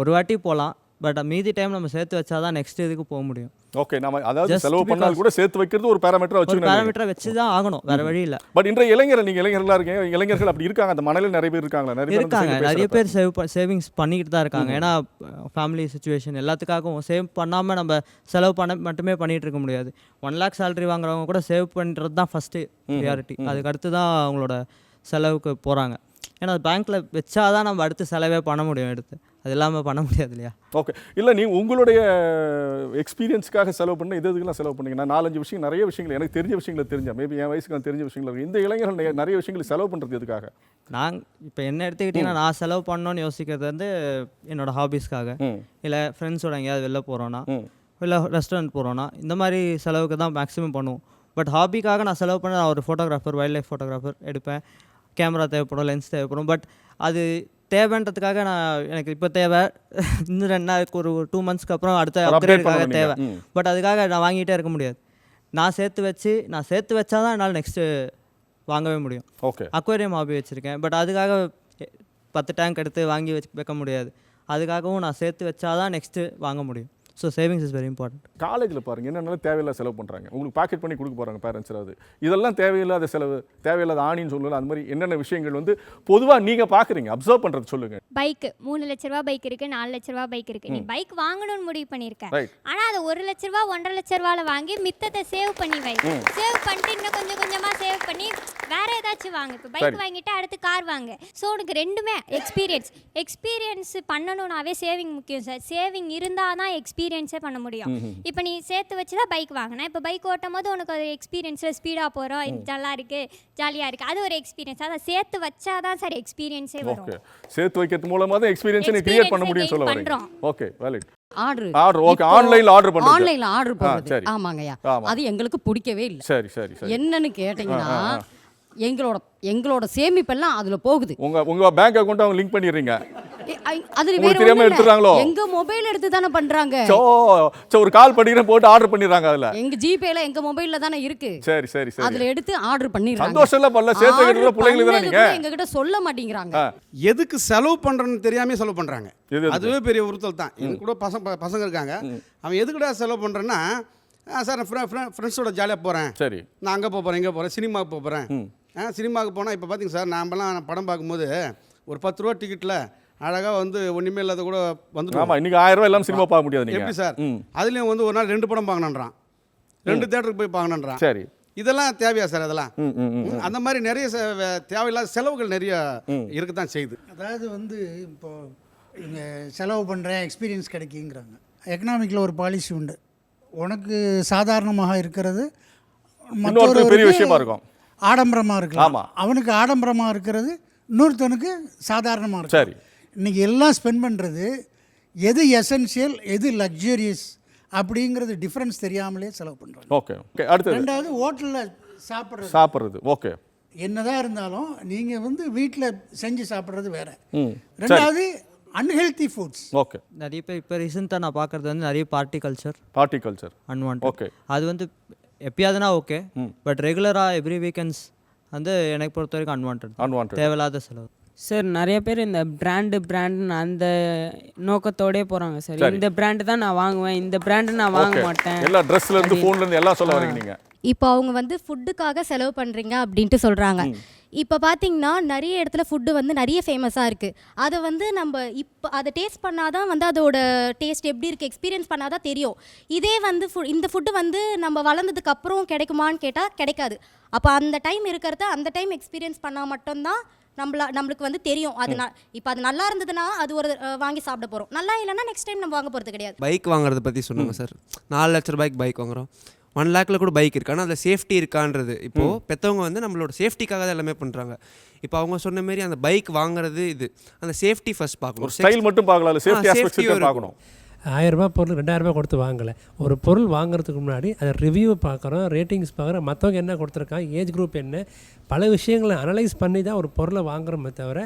ஒரு வாட்டி போகலாம், பட் மீதி டைம் நம்ம சேர்த்து வச்சா தான் நெக்ஸ்ட் இதுக்கு போக முடியும். ஓகே, நம்ம அதாவது செலவு பண்ணால் கூட சேர்த்து வைக்கிறது ஒரு பேராமீட்டரா வச்சுக்கணும். பேராமீட்டரா வச்சு தான் ஆகணும், வேற வழி இல்லை. பட் இன்றைய இளைஞர்கள், நீங்கள் இளைஞர்களாக இருக்கீங்க, இளைஞர்கள் அப்படி இருக்காங்க, அந்த மனநிலை நிறைய பேர் இருக்காங்களா? நிறைய பேர் சேவிங்ஸ் பண்ணிக்கிட்டு தான் இருக்காங்க. ஏன்னா ஃபேமிலி சுச்சுவேஷன் எல்லாத்துக்காகவும் சேவ் பண்ணாமல் நம்ம செலவு பண்ண மட்டுமே பண்ணிகிட்டு இருக்க முடியாது. 1 lakh சேலரி வாங்குறவங்க கூட சேவ் பண்ணுறது தான் ஃபஸ்ட்டு ப்ரியாரிட்டி. அதுக்கு அடுத்து தான் அவங்களோட செலவுக்கு போகிறாங்க. ஏன்னா பேங்க்கில் வச்சா தான் நம்ம அடுத்து செலவே பண்ண முடியும், எடுத்து அது இல்லாமல் பண்ண முடியாது இல்லையா. ஓகே, இல்லை நீங்கள் உங்களுடைய எக்ஸ்பீரியன்ஸுக்காக செலவு பண்ண இதுக்கெல்லாம் செலவு பண்ணிங்க. நான் 4-5 விஷயம், நிறைய விஷயங்கள் எனக்கு தெரிஞ்ச விஷயங்களை தெரிஞ்சேன். மேபி என் வயசுக்கு நான் தெரிஞ்ச விஷயங்கள் இருக்குது. இந்த இளைஞர்கள் நிறைய விஷயங்களை செலவு பண்ணுறது எதுக்காக? இப்போ என்ன எடுத்துக்கிட்டிங்கன்னா, நான் செலவு பண்ணணும்னு யோசிக்கிறது வந்து என்னோடய ஹாபீஸ்க்காக, இல்லை ஃப்ரெண்ட்ஸோட எங்கேயாவது வெளில போகிறோன்னா, இல்லை ரெஸ்டாரண்ட் போகிறோன்னா, இந்த மாதிரி செலவுக்கு தான் மேக்ஸிமம் பண்ணுவோம். பட் ஹாபிக்காக நான் செலவு பண்ண, நான் ஒரு ஃபோட்டோகிராஃபர், வைல்ட் லைஃப் ஃபோட்டோகிராஃபர் எடுப்பேன். கேமரா தேவைப்படும், லென்ஸ் தேவைப்படும். பட் அது தேவைன்றதுக்காக எனக்கு இப்போ தேவை, இன்னும் 2 நாளுக்கு ஒரு 2 monthsக்கு அப்புறம் அடுத்த அப்கிரேடுக்காக தேவை. பட் அதுக்காக நான் வாங்கிட்டே இருக்க முடியாது. நான் சேர்த்து வச்சா தான் என்னால் நெக்ஸ்ட்டு வாங்கவே முடியும். ஓகே, அக்வேரியம் ஹாபி வச்சுருக்கேன். பட் அதுக்காக 10 டேங்க் எடுத்து வாங்கி வைக்க முடியாது. அதுக்காகவும் நான் சேர்த்து வச்சா தான் நெக்ஸ்ட்டு வாங்க முடியும். So savings is very important. காலேஜில் பாருங்கள் என்னென்னாலும் தேவையில்லாத செலவு பண்ணுறாங்க. உங்களுக்கு பாக்கெட் பண்ணி கொடுக்க போகிறாங்க பேரண்ட்ஸ் ஏதாவது. இதெல்லாம் தேவையில்லாத செலவு, தேவையில்லாத ஆணின்னு சொல்லலாம். அந்த மாதிரி என்னென்ன விஷயங்கள் வந்து பொதுவாக நீங்கள் பார்க்குறீங்க, அப்சர்வ் பண்ணுறது சொல்லுங்கள். பைக்கு 3 லட்ச ரூபா பைக் இருக்குது, 4 லட்ச ரூபா பைக் இருக்குது. நீ பைக் வாங்கணும்னு முடிவு பண்ணியிருக்க, ஆனால் அது 1 லட்ச ரூபா 1.5 லட்ச ரூபாவில் வாங்கி மித்தத்தை சேவ் பண்ணி வை. சேவ் பண்ணிட்டு இன்னும் கொஞ்சம் கொஞ்சமாக சேவ் பண்ணி வேற ஏதாச்சும் வாங்க. இப்போ பைக் வாங்கிட்டு அடுத்து கார் வாங்க. ஸோ உனக்கு ரெண்டுமே எக்ஸ்பீரியன்ஸ் பண்ணணும்னாவே சேவிங் முக்கியம் சார். சேவிங் இருந்தால் தான் எக்ஸ்பீரியன்ஸே பண்ண முடியும். இப்போ நீ சேர்த்து வச்சு தான் பைக் வாங்கினா, இப்போ பைக் ஓட்டும் போது உனக்கு ஒரு எக்ஸ்பீரியன்ஸில் ஸ்பீடாக போகிறோம், இது நல்லா இருக்குது, ஜாலியாக இருக்குது, அது ஒரு எக்ஸ்பீரியன்ஸ். அதை சேர்த்து வச்சா தான் சார் எக்ஸ்பீரியன்ஸே வரும். சேர்த்து வைக்கிறது மூலமாக தான் எக்ஸ்பீரியன்ஸை கிரியேட் பண்ண முடியும்னு சொல்ல வரீங்க. Okay, valid. ஆர்டர் ஓகே, ஆன்லைன்ல ஆர்டர் பண்ணுங்க. ஆன்லைன்ல ஆர்டர் பண்ணுறது, ஆமாங்கய்யா, அது எங்களுக்கு பிடிக்கவே இல்லை. சரி சரி சரி. என்னன்னு கேட்டிங்கன்னா எங்களோட சேமிப்பெல்லாம் அதில் போகுது. உங்க பேங்க் அக்கௌண்ட் அவங்க லிங்க் பண்ணிடுறீங்க. அதுல வேற தெரியாம எடுத்துறாங்களோ? எங்க மொபைல் எடுத்து தானே பண்றாங்க. ஒரு கால் பண்ணிக்கிறேன் போட்டு ஆர்டர் பண்ணிடுறாங்க. அதுல எங்க ஜிபேல எங்க மொபைல்ல தானே இருக்கு. சரி சரி சரி. அதுல எடுத்து ஆர்டர் பண்ணிடுறாங்க. சந்தோஷம் இல்ல பல்ல சேர்த்து வைக்கிறதுல பிள்ளைகளுக்கு தானே நீங்க எங்க கிட்ட சொல்ல மாட்டேங்கறாங்க. எதுக்கு செலவு பண்றன்னு தெரியாம செலவு பண்றாங்க. அதுவே பெரிய உறுத்தல் தான். எனக்கு கூட பசங்க இருக்காங்க. அவன் எதுக்குடா செலவு பண்றேன்னா, சார் நான் ஃப்ரெண்ட்ஸோட ஜாலியாக போகிறேன், சரி நான் அங்கே போகிறேன், இங்கே போகிறேன், சினிமாவுக்கு போகிறேன். சினிமாவுக்கு போனால் இப்போ பார்த்தீங்க சார், நாமெல்லாம் படம் பார்க்கும்போது ஒரு 10 ரூபா டிக்கெட்டில் அழகாக வந்து ஒன்றுமே இல்லாத கூட வந்து. ஆமாம், இன்றைக்கி 1000 ரூபா எல்லாம் சினிமா பார்க்க முடியாது. எப்படி சார்? அதுலேயும் வந்து ஒரு நாள் 2 படம் பார்க்கணுன்றான், 2 தேட்டருக்கு போய் பார்க்கணுன்றான். சரி, இதெல்லாம் தேவையா சார்? அதெல்லாம் அந்த மாதிரி நிறைய தேவையில்லாத செலவுகள் நிறைய இருக்க தான் செய்யுது. அதாவது வந்து இப்போது இங்கே செலவு பண்ணுறேன் எக்ஸ்பீரியன்ஸ் கிடைக்குங்கிறாங்க. எக்கனாமிக்கில் ஒரு பாலிசி உண்டு. உனக்கு சாதாரணமாக இருக்கிறது மற்றொரு பெரிய விஷயமா இருக்கும், ஆடம்பரமாக இருக்கலாம். அவனுக்கு ஆடம்பரமாக இருக்கிறது இன்னொருத்தனுக்கு சாதாரணமாக இருக்கும். சரி, இன்றைக்கி எல்லாம் ஸ்பெண்ட் பண்ணுறது எது எசென்ஷியல் எது லக்ஸரியஸ் அப்படிங்கிறது டிஃப்ரென்ஸ் தெரியாமலே செலவு பண்ணுறாங்க. Okay okay. அடுத்து ரெண்டாவது ஹோட்டலில் சாப்பிட்றது. ஓகே, என்னதான் இருந்தாலும் நீங்கள் வந்து வீட்டில் செஞ்சு சாப்பிட்றது வேறு. ரெண்டாவது அன்ஹெல்தி ஃபுட்ஸ். ஓகே, நிறைய பேர் இப்போ ரீசெண்டாக நான் பார்க்குறது வந்து நிறைய பார்ட்டி கல்ச்சர் அன்வான்ட். ஓகே, அது வந்து எப்பயாவதுனா ஓகே, பட் ரெகுலராக எவ்ரி வீக்கெண்ட்ஸ் வந்து எனக்கு பொறுத்த வரைக்கும் அன்வான்ட் தேவையில்லாத செலவு. சார் நிறைய பேர் இந்த பிராண்டுன்னு அந்த நோக்கத்தோடே போகிறாங்க சார். இந்த பிராண்டு தான் நான் வாங்குவேன், இந்த பிராண்டு நான் வாங்க மாட்டேன். எல்லா ட்ரெஸ்ல இருந்து ஃபோன்ல இருந்து எல்லாம் சொல்ல வரீங்க நீங்க. இப்போ அவங்க வந்து ஃபுட்டுக்காக செலவு பண்ணுறீங்க அப்படின்ட்டு சொல்கிறாங்க. இப்போ பார்த்தீங்கன்னா நிறைய இடத்துல ஃபுட்டு வந்து நிறைய ஃபேமஸாக இருக்குது. அதை வந்து நம்ம இப்போ அதை டேஸ்ட் பண்ணால் தான் வந்து அதோட டேஸ்ட் எப்படி இருக்குது எக்ஸ்பீரியன்ஸ் பண்ணால் தான் தெரியும். இதே வந்து இந்த ஃபுட்டு வந்து நம்ம வளர்ந்ததுக்கப்புறம் கிடைக்குமான்னு கேட்டால் கிடைக்காது. அப்போ அந்த டைம் இருக்கிறத அந்த டைம் எக்ஸ்பீரியன்ஸ் பண்ணால் மட்டும்தான் நம்மளுக்கு வந்து தெரியும். அது இப்போ அது நல்லா இருந்ததுன்னா அது ஒரு வாங்கி சாப்பிட போகிறோம், நல்லா இல்லைன்னா நெக்ஸ்ட் டைம் நம்ம வாங்க போகிறது கிடையாது. பைக் வாங்குறத பற்றி சொன்னாங்க சார். 4 லட்ச ரூபாய்க்கு பைக் வாங்குகிறோம், 1 லேக்கில் கூட பைக் இருக்கு. ஆனால் அதில் சேஃப்டி இருக்கான்றது இப்போது பெற்றவங்க வந்து நம்மளோட சேஃப்டிக்காக தான் எல்லாமே பண்ணுறாங்க. இப்போ அவங்க சொன்ன மாரி அந்த பைக் வாங்குறது இது அந்த சேஃப்டி ஃபர்ஸ்ட் பார்க்கணும். ஸ்டைல் மட்டும் பார்க்கலாம், சேஃப்டி ஆஸ்பெக்ட்ஸ் பார்க்கணும். 1000 ரூபாய் பொருள் 2000 ரூபாய் கொடுத்து வாங்கலை. ஒரு பொருள் வாங்குறதுக்கு முன்னாடி அதை ரிவ்யூ பார்க்குறோம், ரேட்டிங்ஸ் பார்க்குறோம், மற்றவங்க என்ன கொடுத்துருக்காங்க, ஏஜ் குரூப் என்ன, பல விஷயங்களை அனலைஸ் பண்ணி தான் ஒரு பொருளை வாங்குறோமே தவிர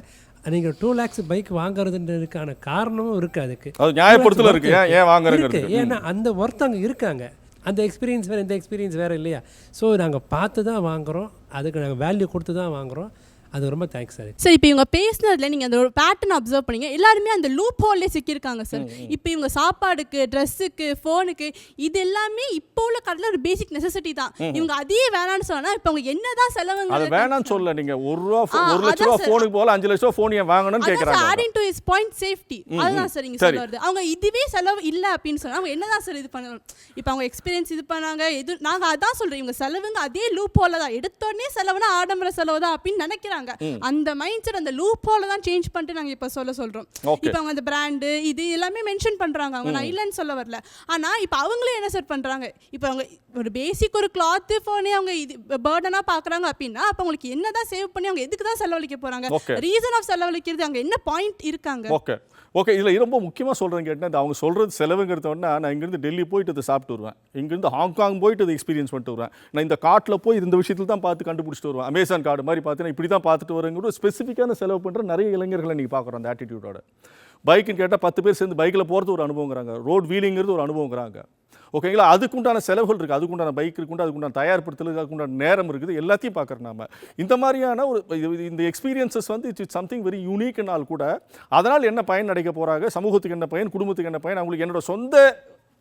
நீங்கள் 2 lakhs பைக் வாங்குறதுன்றதுக்கான காரணமும் இருக்குது. அதுக்கு அது நியாயப்படுத்தல இருக்கு, ஏன் வாங்குறீங்க? ஏன்னா அந்த ஒர்த் அங்கே இருக்காங்க, அந்த எக்ஸ்பீரியன்ஸ் வேறு இந்த எக்ஸ்பீரியன்ஸ் வேறு இல்லையா. ஸோ நாங்கள் பார்த்து தான் வாங்குகிறோம், அதுக்கு நாங்கள் வேல்யூ கொடுத்து தான் வாங்குகிறோம். அது ரொம்ப தேங்க்ஸ் சார். சார் இப்போ இவங்க பேசினதுல நீங்கள் அந்த ஒரு பேட்டர்ன் அப்சர்வ் பண்ணீங்க, எல்லாருமே அந்த லூப் ஹோல்லே சிக்கியிருக்காங்க சார். இப்போ இவங்க சாப்பாடுக்கு, ட்ரெஸ்ஸுக்கு, ஃபோனுக்கு இது எல்லாமே இப்போ உள்ள கடையில் ஒரு பேசிக் நெசசிட்டி தான். இவங்க அதையே வேணான்னு சொன்னா இப்போ அவங்க என்னதான் செலவுங்க அது வேணான்னு சொல்ல. நீங்க 1 லட்ச ரூபா ஃபோனுக்கு போல 5 லட்ச ரூபா ஃபோன் ஏன் வாங்கணும்னு கேக்குறாங்க. Adding to is point safety. அதுதான் சார் இங்க சொல்ல வருது. அவங்க இதுவே செலவு இல்ல அப்படின்னு சொன்னா அவங்க என்னதான் சார் இது பண்ணணும்? இப்போ அவங்க எக்ஸ்பீரியன்ஸ் இது பண்ணாங்க, இது நாங்க அதான் சொல்றோம். இவங்க செலவுங்க அதே லூப் ஹோல்ல தான், எடுத்தோடனே செலவுனா ஆடம்பர செலவு தான் அப்படின்னு நினைக்கிறாங்க. அந்த மைண்ட் செட் அந்த லூப் ஹோல்ல தான் சேஞ்ச் பண்ணிட்டு நாங்க இப்ப சொல்றோம். இப்போ அவங்க அந்த பிராண்ட் இது எல்லாமே மென்ஷன் பண்றாங்க, அவங்க நான் இல்லைன்னு சொல்ல வரல. ஆனா இப்போ அவங்களே என்ன சார் பண்றாங்க, இப்போ அவங்க ஒரு பேசிக் ஒரு கிளாத் ஃபோனே அவங்க இது பர்டனா பாக்குறாங்க அப்படின்னா அப்ப உங்களுக்கு என்னதான் சேவ் பண்ணி அவங்க எதுக்கு தான் செலவழிக்க போறாங்க? ரீசன் ஆஃப் செலவழிக்கிறது அங்க என்ன பாயிண்ட் இருக்காங்க? ஓகே, இதில் ரொம்ப முக்கியமாக சொல்கிறேன் கேட்டால், அவங்க சொல்கிறது செலவுங்கிறதோன்னா நான் இங்கேருந்து டெல்லி போயிட்டு அதை சாப்பிட்டு வருவேன், இங்கேருந்து ஹாங்காங் போயிட்டு அதை எக்ஸ்பீரியன்ஸ் பண்ணிட்டு வருவேன், நான் இந்த காட்டில் போய் இந்த விஷயத்தில் தான் பார்த்து கண்டுபிடிச்சிட்டு வருவேன், அமேசான் கார்டு மாதிரி பார்த்து இப்படி தான் பார்த்துட்டு வருங்கிற ஸ்பெசிஃபிக்கான செலவு பண்ணுற நிறைய இளைஞர்களை நீங்கள் பார்க்குறோம் அந்த ஆட்டிடியூடோட. பைக்குன்னு கேட்டால் 10 பேர் சேர்ந்து பைக்கில் போகிறது ஒரு அனுபவங்கிறாங்க, ரோட் வீலிங்கிறது ஒரு அனுபவங்கிறாங்க. ஓகேங்களா, அதுக்குண்டான செலவுகள் இருக்குது, அதுக்குண்டான பைக் இருக்குண்டு, அதுக்குண்டான தயார்படுத்தலுக்கு அதுக்குண்டான நேரம் இருக்குது, எல்லாத்தையும் பார்க்குறோம் நாம. இந்த மாதிரியான ஒரு இந்த எக்ஸ்பீரியன்ஸஸ் வந்து இட்ஸ் சம்திங் வெரி யூனிக்னால் கூட அதனால் என்ன பயன் அடைக்க போகிறாங்க, சமூகத்துக்கு என்ன பயன், குடும்பத்துக்கு என்ன பயன், அவங்களுக்கு என்னோட சொந்த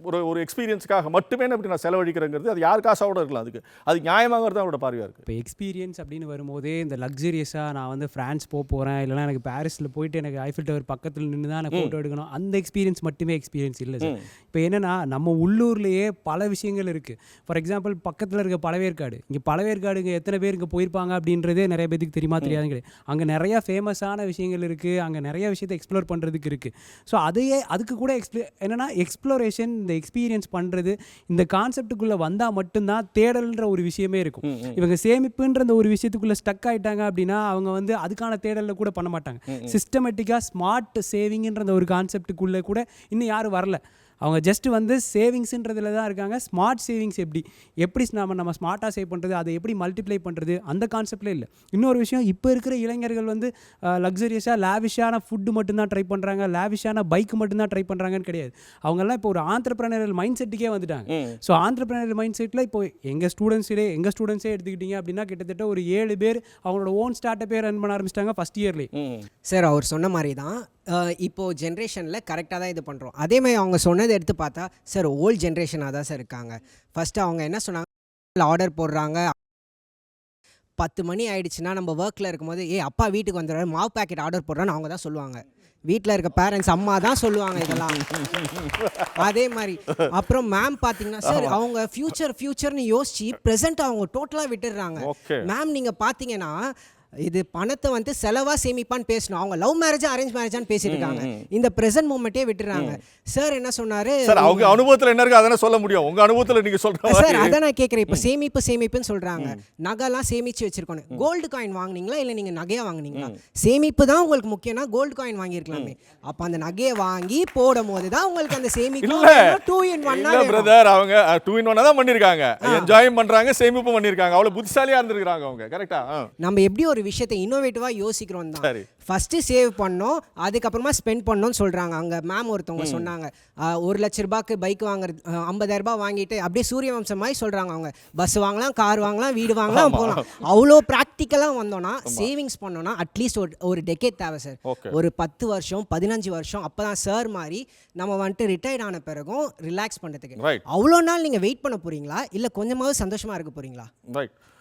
ஒரு எக்ஸ்பீரியன்ஸுக்காக மட்டுமே அப்படி நான் செலவழிக்கிறேங்கிறது அது யார் காசாவோட இருக்கலாம், அது நியாயமாகிறது அவரோட பார்வையாக இருக்குது. இப்போ எக்ஸ்பீரியன்ஸ் அப்படின்னு வரும்போதே இந்த லக்ஸரியஸாக நான் வந்து ஃப்ரான்ஸ் போகிறேன், இல்லைனா எனக்கு பாரிஸில் போயிட்டு எனக்கு ஐஃபில் டவர் பக்கத்தில் நின்று தான் எனக்கு ஃபோட்டோ எடுக்கணும், அந்த எக்ஸ்பீரியன்ஸ் மட்டுமே எக்ஸ்பீரியன்ஸ் இல்லை சார். இப்போ என்னென்னா நம்ம உள்ளூர்லேயே பல விஷயங்கள் இருக்குது. ஃபார் எக்ஸாம்பிள் பக்கத்தில் இருக்க பழவேற்காடு, இங்கே பழவேற்காடுங்க எத்தனை பேர் இங்கே போயிருப்பாங்க அப்படின்றதே நிறைய பேருக்கு தெரியுமா தெரியாதுங்க கிடையாது. அங்கே நிறையா ஃபேமஸான விஷயங்கள் இருக்குது, அங்கே நிறைய விஷயத்தை எக்ஸ்ப்ளோர் பண்ணுறதுக்கு இருக்குது. ஸோ அதுக்கு கூட என்னென்னா எக்ஸ்ப்ளோரேஷன், இந்த எக்ஸ்பீரியன்ஸ் பண்ணுறது, இந்த கான்செப்டுக்குள்ளே வந்தால் மட்டும்தான் தேடல்ன்ற ஒரு விஷயமே இருக்கும். இவங்க சேமிப்புன்ற அந்த ஒரு விஷயத்துக்குள்ளே ஸ்டக் ஆகிட்டாங்க அப்படின்னா அவங்க வந்து அதுக்கான தேடலில் கூட பண்ண மாட்டாங்க. சிஸ்டமேட்டிக்காக ஸ்மார்ட் சேவிங்ன்ற அந்த ஒரு கான்செப்டுக்குள்ளே கூட இன்னும் யாரும் வரல. அவங்க ஜஸ்ட்டு வந்து சேவிங்ஸுன்றதுல தான் இருக்காங்க. ஸ்மார்ட் சேவிங்ஸ் எப்படி நம்ம ஸ்மார்ட்டாக சேவ் பண்ணுறது, அதை எப்படி மல்டிப்ளை பண்ணுறது, அந்த கான்செப்ட்லேயே இல்லை. இன்னொரு விஷயம், இப்போ இருக்கிற இளைஞர்கள் வந்து லக்ஸரியஸாக லேவிஷான ஃபுட்டு மட்டும்தான் ட்ரை பண்ணுறாங்க, லேவிஷான பைக் மட்டும்தான் ட்ரை பண்ணுறாங்கன்னு கிடையாது. அவங்கெல்லாம் இப்போ ஒரு ஆண்டர்ப்ரனரியல் மைண்ட் செட்டுக்கே வந்துட்டாங்க. ஸோ ஆண்டர்ப்ரனரியல் மைண்ட் செட்டில் இப்போ எங்கள் ஸ்டூடெண்ட்ஸே எடுத்துக்கிட்டிங்க அப்படின்னா கிட்டத்தட்ட ஒரு 7 பேர் அவங்களோட ஓன் ஸ்டார்ட்டப்பே ரன் பண்ண ஆரம்பிச்சிட்டாங்க ஃபஸ்ட் இயர்லேயே. சார் அவர் சொன்ன மாதிரி தான் இப்போது ஜென்ரேஷனில் கரெக்டாக தான் இது பண்ணுறோம். அதே மாதிரி அவங்க சொன்னதை எடுத்து பார்த்தா சார் ஓல்ட் ஜென்ரேஷனாக தான் சார் இருக்காங்க. ஃபஸ்ட்டு அவங்க என்ன சொன்னாங்க, ஆர்டர் போடுறாங்க, 10 மணி ஆயிடுச்சுன்னா நம்ம ஒர்க்கில் இருக்கும்போது அப்பா வீட்டுக்கு வந்துடுறாரு, மாவு பேக்கெட் ஆர்டர் போடுறான்னு அவங்க தான் சொல்லுவாங்க. வீட்டில் இருக்க பேரண்ட்ஸ் அம்மா தான் சொல்லுவாங்க இதெல்லாம். அதே மாதிரி அப்புறம் மேம் பார்த்தீங்கன்னா சார் அவங்க ஃப்யூச்சர்னு யோசிச்சு ப்ரெசென்ட் அவங்க டோட்டலாக விட்டுடுறாங்க. மேம் நீங்கள் பார்த்தீங்கன்னா இது பணத்தை வந்து செலவாக சேமிப்பான்னு பேசணும். அவங்க லவ் மேரேஜா அரேஞ்ச் மேரேஜான்னு பேசிட்டு இருக்காங்க. இந்த ப்ரெசென்ட் மூமெண்ட்டே விட்டுறாங்க. சார் என்ன சொன்னாரு, சார் அவங்க அனுபவத்தில் என்ன இருக்கு அதெல்லாம் சொல்ல முடியும், உங்க அனுபவத்தில் நீங்க சொல்றீங்க சார். அதான் நான் கேட்குறேன். இப்போ சேமிப்புன்னு சொல்றாங்க, நகைலாம் சேமிச்சு வச்சிருக்கோம். கோல்டு காயின் வாங்குனீங்களா இல்லை நீங்க நகையா வாங்குனீங்களா? சேமிப்பு தான் உங்களுக்கு முக்கியம்னா கோல்டு காயின் வாங்கியிருக்கலாமே. அப்போ அந்த நகையை வாங்கி போடும் போது தான் உங்களுக்கு அந்த சேமிப்பு 2 in 1 பிரதர். அவங்க 2 in 1 தான் பண்ணிருக்காங்க, என்ஜாய் பண்றாங்க, சேமிப்பு பண்ணிருக்காங்க. அவ்வளவு புத்திசாலியா இருந்திருக்காங்க அவங்க. கரெக்டா? நம்ம எப்படி ஒரு விஷயத்தை இன்னோவேட்டிவாக யோசிக்கிறோம் தான். ஃபஸ்ட்டு சேவ் பண்ணோம், அதுக்கப்புறமா ஸ்பெண்ட் பண்ணோம்னு சொல்கிறாங்க. அங்கே மேம் ஒருத்தவங்க சொன்னாங்க 1 லட்ச ரூபாய்க்கு பைக் வாங்குறது 50,000 ரூபாய் வாங்கிட்டு அப்படியே சூரிய வம்சம் மாதிரி சொல்கிறாங்க. அவங்க பஸ் வாங்கலாம், கார் வாங்கலாம், வீடு வாங்கலாம், போகலாம். அவ்வளோ ப்ராக்டிக்கலாக வந்தோன்னா சேவிங்ஸ் பண்ணோன்னா அட்லீஸ்ட் ஒரு டெக்கேட் தேவை சார். ஒரு 10 வருஷம் 15 வருஷம் அப்போ தான் சார் மாதிரி நம்ம வந்துட்டு ரிட்டையர்ட் ஆன பிறகும் ரிலாக்ஸ் பண்ணுறதுக்கு. அவ்வளோ நாள் நீங்கள் வெயிட் பண்ண போகிறீங்களா இல்லை கொஞ்சமாவது சந்தோஷமாக இருக்க போகிறீங்களா?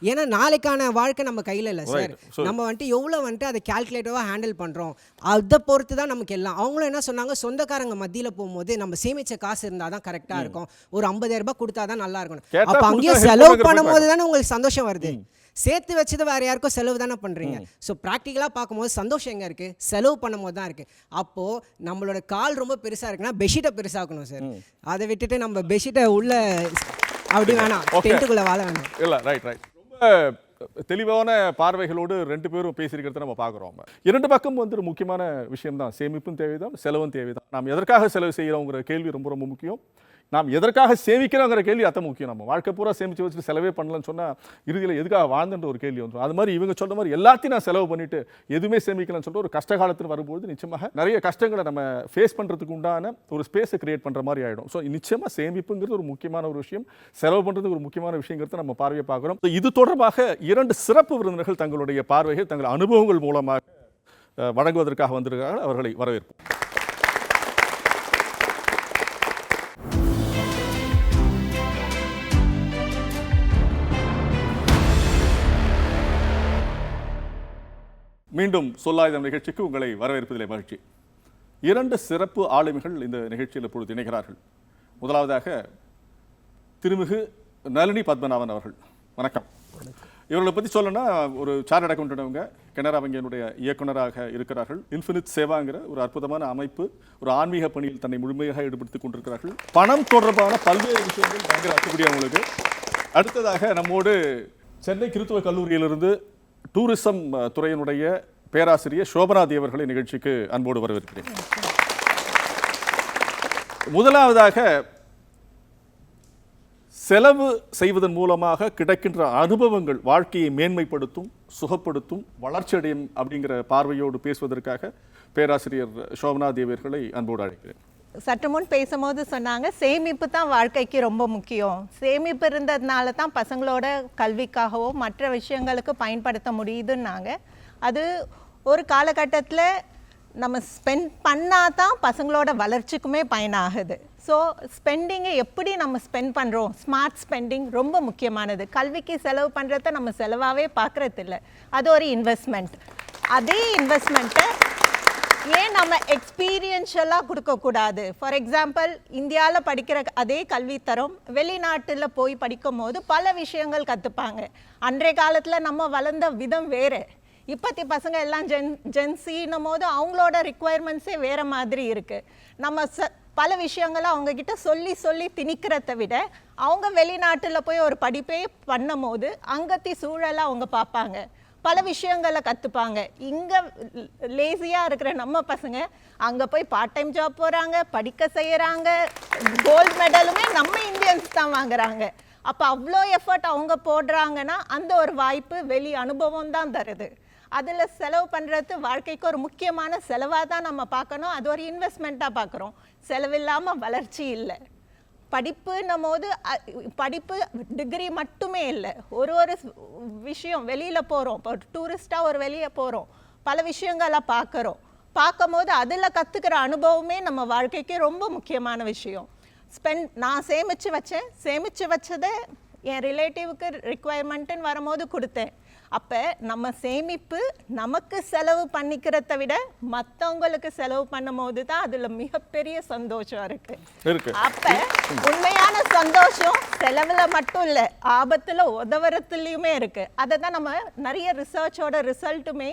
ஏன்னா நாளைக்கான வாழ்க்கை நம்ம கையில் இல்லை சார். நம்ம வந்துட்டு எவ்வளோ வந்துட்டு அதை கால்குலேட்டிவாக ஹேண்டில் பண்ணுறோம் அதை பொறுத்து தான் நமக்கு எல்லாம். அவங்களும் என்ன சொன்னாங்க, சொந்தக்காரங்க மத்தியில் போகும்போது நம்ம சேமிச்ச காசு இருந்தால் தான் கரெக்டாக இருக்கும், ஒரு 50,000 ரூபாய் கொடுத்தா தான் நல்லா இருக்கணும். அப்போ அங்கேயே செலவு பண்ணும்போது தானே உங்களுக்கு சந்தோஷம் வருது. சேர்த்து வச்சது வேறு யாருக்கும் செலவு தானே பண்ணுறீங்க. ஸோ ப்ராக்டிக்கலாக பார்க்கும்போது சந்தோஷம் எங்கே இருக்குது, செலவு பண்ணும் போது தான் இருக்குது. அப்போது நம்மளோட கால் ரொம்ப பெருசாக இருக்குன்னா பெட்ஷீட்டை பெருசாக்கணும் சார். அதை விட்டுட்டு நம்ம பெட்ஷீட்டை உள்ள அப்படி வேணாம், டென்ட்டுக்குள்ளே வாழ வேணாம். இல்லை, ரைட். தெளிவான பார்வைகளோடு 2 பேரும் பேசியிருக்கிறத நம்ம பார்க்குறோம். 2 பக்கம் வந்து ஒரு முக்கியமான விஷயம் தான், சேமிப்பும் தேவைதான், செலவும் தேவைதான். நாம் எதற்காக செலவு செய்கிறோங்கிற கேள்வி ரொம்ப ரொம்ப முக்கியம். நாம் எதற்காக சேமிக்கிறோங்கிற கேள்வி அத்த முக்கியம். நம்ம வாழ்க்கை பூரா சேமித்து வச்சுட்டு செலவே பண்ணலன்னு சொன்னால் இறுதியில் எதுக்காக வாழ்ந்துன்ற ஒரு கேள்வி வந்துடும். அது மாதிரி இவங்க சொல்கிற மாதிரி எல்லாத்தையும் நான் செலவு பண்ணிவிட்டு எதுவுமே சேமிக்கலன்னு சொல்லிட்டு ஒரு கஷ்ட காலத்தில் வரும்போது நிச்சயமாக நிறைய கஷ்டங்களை நம்ம ஃபேஸ் பண்ணுறதுக்கு உண்டான ஒரு ஸ்பேஸை கிரியேட் பண்ணுற மாதிரி ஆகிடும். ஸோ நிச்சயமாக சேமிப்புங்கிறது ஒரு முக்கியமான ஒரு விஷயம், செலவு பண்ணுறது ஒரு முக்கியமான விஷயங்கிறத நம்ம பார்வையை பார்க்குறோம். இது தொடர்பாக 2 சிறப்பு விருந்தினர்கள் தங்களுடைய பார்வைகள் தங்கள் அனுபவங்கள் மூலமாக வழங்குவதற்காக வந்திருக்கிறார்கள். அவர்களை வரவேற்போம். மீண்டும் சொல்லாயுதம் நிகழ்ச்சிக்கு உங்களை வரவேற்பதிலே மகிழ்ச்சி. 2 சிறப்பு ஆளுமைகள் இந்த நிகழ்ச்சியில் இப்பொழுது இணைகிறார்கள். முதலாவதாக திருமிகு நளினி பத்மநாபன் அவர்கள். வணக்கம். இவர்களை பற்றி சொல்லணும்னா ஒரு சார்ட்டர்ட் அக்கௌண்டன்ட், அவங்க கனரா வங்கியினுடைய இயக்குநராக இருக்கிறார்கள். இன்ஃபினிட் சேவாங்கிற ஒரு அற்புதமான அமைப்பு, ஒரு ஆன்மீக பணியில் தன்னை முழுமையாக ஈடுபடுத்திக் கொண்டிருக்கிறார்கள். பணம் தொடர்பான பல்வேறு விஷயங்கள் பயங்கர அத்துப்படியாக உங்களுக்கு. அடுத்ததாக நம்மோடு சென்னை கிறித்துவ கல்லூரியிலிருந்து டூரிசம் துறையினுடைய பேராசிரியர் சோபனாதி அவர்களை நிகழ்ச்சிக்கு அன்போடு வரவேற்கிறேன். முதலாவதாக செலவு செய்வதன் மூலமாக கிடைக்கின்ற அனுபவங்கள் வாழ்க்கையை மேன்மைப்படுத்தும், சுகப்படுத்தும், வளர்ச்சியடையும் அப்படிங்கிற பார்வையோடு பேசுவதற்காக பேராசிரியர் சோபனாதி அவர்களை அன்போடு அழைக்கிறேன். சற்று முன் பேசும்போது சொன்னாங்க சேமிப்பு தான் வாழ்க்கைக்கு ரொம்ப முக்கியம், சேமிப்பு இருந்ததுனால தான் பசங்களோட கல்விக்காகவோ மற்ற விஷயங்களுக்கு பயன்படுத்த முடியுதுன்னாங்க. அது ஒரு காலகட்டத்தில் நம்ம ஸ்பெண்ட் பண்ணால் தான் பசங்களோட வளர்ச்சிக்குமே பயனாகுது. ஸோ ஸ்பெண்டிங்கை எப்படி நம்ம ஸ்பெண்ட் பண்ணுறோம், ஸ்மார்ட் ஸ்பெண்டிங் ரொம்ப முக்கியமானது. கல்விக்கு செலவு பண்ணுறத நம்ம செலவாகவே பார்க்குறதில்ல, அது ஒரு இன்வெஸ்ட்மெண்ட். அதே இன்வெஸ்ட்மெண்ட்டை ஏன் நம்ம எக்ஸ்பீரியன்ஷியலாக கொடுக்கக்கூடாது? ஃபார் எக்ஸாம்பிள், இந்தியாவில் படிக்கிற அதே கல்வித்தரம் வெளிநாட்டில் போய் படிக்கும் போது பல விஷயங்கள் கற்றுப்பாங்க. அன்றைய காலத்தில் நம்ம வளர்ந்த விதம் வேறு. இப்போத்தி பசங்க எல்லாம் ஜென்சின்னும் போது அவங்களோட ரிக்குவயர்மெண்ட்ஸே வேறு மாதிரி இருக்குது. நம்ம பல விஷயங்களை அவங்கக்கிட்ட சொல்லி சொல்லி திணிக்கிறத விட அவங்க வெளிநாட்டில் போய் ஒரு படிப்பே பண்ணும் போது அங்கத்தி சூழலை அவங்க பார்ப்பாங்க, பல விஷயங்களை கற்றுப்பாங்க. இங்கே லேசியாக இருக்கிற நம்ம பசங்க அங்கே போய் பார்ட் டைம் ஜாப் போகிறாங்க, படிக்க செய்கிறாங்க, கோல்டு மெடலுமே நம்ம இந்தியன்ஸ் தான் வாங்குறாங்க. அப்போ அவ்வளோ எஃபர்ட் அவங்க போடுறாங்கன்னா அந்த ஒரு வாய்ப்பு வெளி அனுபவம் தான் தருது. அதில் செலவு பண்ணுறது வாழ்க்கைக்கு ஒரு முக்கியமான செலவாக தான் நம்ம பார்க்கணும். அது ஒரு இன்வெஸ்ட்மெண்ட்டாக பார்க்குறோம். செலவில்லாமல் வளர்ச்சி இல்லை. படிப்புன்னும் போது படிப்பு டிகிரி மட்டுமே இல்லை, ஒரு ஒரு விஷயம் வெளியில் போகிறோம். இப்போ டூரிஸ்ட்டாக ஒரு வெளியே போகிறோம், பல விஷயங்களை பார்க்கும் போது அதில் கற்றுக்கிற அனுபவமே நம்ம வாழ்க்கைக்கு ரொம்ப முக்கியமான விஷயம். நான் சேமித்து வச்சதை என் ரிலேட்டிவ்க்கு ரிக்குவயர்மெண்ட்டுன்னு வரும்போது கொடுத்தேன். அப்போ நம்ம சேமிப்பு நமக்கு செலவு பண்ணிக்கிறத விட மற்றவங்களுக்கு செலவு பண்ணும் போது தான் அதில் மிகப்பெரிய சந்தோஷம் இருக்கு. அப்போ உண்மையான சந்தோஷம் செலவில் மட்டும் இல்லை, ஆபத்தில் உதவுறதுலையுமே இருக்குது. அதை தான் நம்ம நிறைய ரிசர்ச்சோட ரிசல்ட்டுமே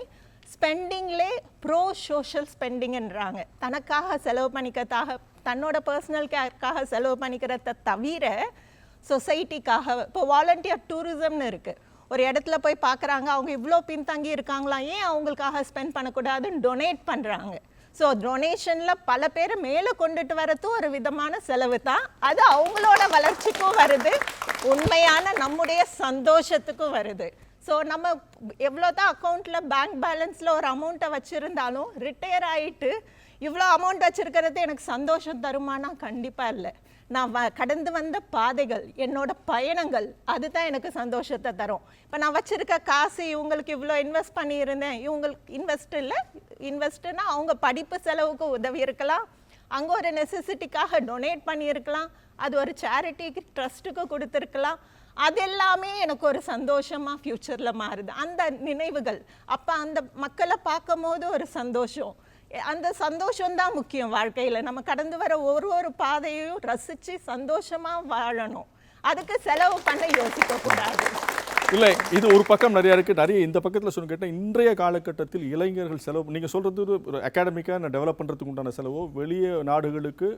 ஸ்பெண்டிங்லே ப்ரோ சோஷியல் ஸ்பெண்டிங்ன்றாங்க. தனக்காக செலவு பண்ணிக்கிறதாக, தன்னோட பர்சனலுக்காக செலவு பண்ணிக்கிறத தவிர சொசைட்டிக்காக. இப்போ வாலண்டியர் டூரிசம்னு இருக்குது. ஒரு இடத்துல போய் பார்க்குறாங்க, அவங்க இவ்வளோ பின்தங்கி இருக்காங்களா, ஏன் அவங்களுக்காக ஸ்பெண்ட் பண்ணக்கூடாதுன்னு டொனேட் பண்ணுறாங்க. ஸோ டொனேஷனில் பல பேர் மேலே கொண்டுட்டு வரதும் ஒரு விதமான செலவு தான். அது அவங்களோட வளர்ச்சிக்கும் வருது, உண்மையான நம்முடைய சந்தோஷத்துக்கும் வருது. ஸோ நம்ம எவ்வளோ தான் அக்கௌண்ட்டில் பேங்க் பேலன்ஸில் ஒரு அமௌண்ட்டை வச்சுருந்தாலும் ரிட்டையர் ஆகிட்டு இவ்வளோ அமௌண்ட் வச்சுருக்கிறது எனக்கு சந்தோஷம் தருமானா கண்டிப்பாக இல்லை. நான் கடந்து வந்த பாதைகள், என்னோட பயணங்கள், அதுதான் எனக்கு சந்தோஷத்தை தரும். இப்போ நான் வச்சுருக்க காசு இவங்களுக்கு இவ்வளோ இன்வெஸ்ட் பண்ணியிருந்தேன், இவங்களுக்கு இன்வெஸ்ட்னா அவங்க படிப்பு செலவுக்கு உதவி இருக்கலாம், அங்கே ஒரு நெசசிட்டிக்காக டொனேட் பண்ணியிருக்கலாம், அது ஒரு சேரிட்டிக்கு ட்ரஸ்ட்டுக்கு கொடுத்துருக்கலாம். அது எல்லாமே எனக்கு ஒரு சந்தோஷமாக ஃப்யூச்சரில் மாறுது. அந்த நினைவுகள், அப்போ அந்த மக்களை பார்க்கும் போது ஒரு சந்தோஷம், அந்த சந்தோஷம்தான் முக்கியம் வாழ்க்கையில். நம்ம கடந்து வர ஒரு பாதையையும் ரசித்து சந்தோஷமாக வாழணும். அதுக்கு செலவு பண்ண யோசிக்கக்கூடாது. இல்லை, இது ஒரு பக்கம் நிறையா இருக்குது. நிறைய இந்த பக்கத்தில் சொல்லி கேட்டால் இன்றைய காலகட்டத்தில் இளைஞர்கள் செலவு, நீங்கள் சொல்கிறது ஒரு அகாடமிக்காக டெவலப் பண்ணுறதுக்கு உண்டான செலவோ, வெளியே நாடுகளுக்கு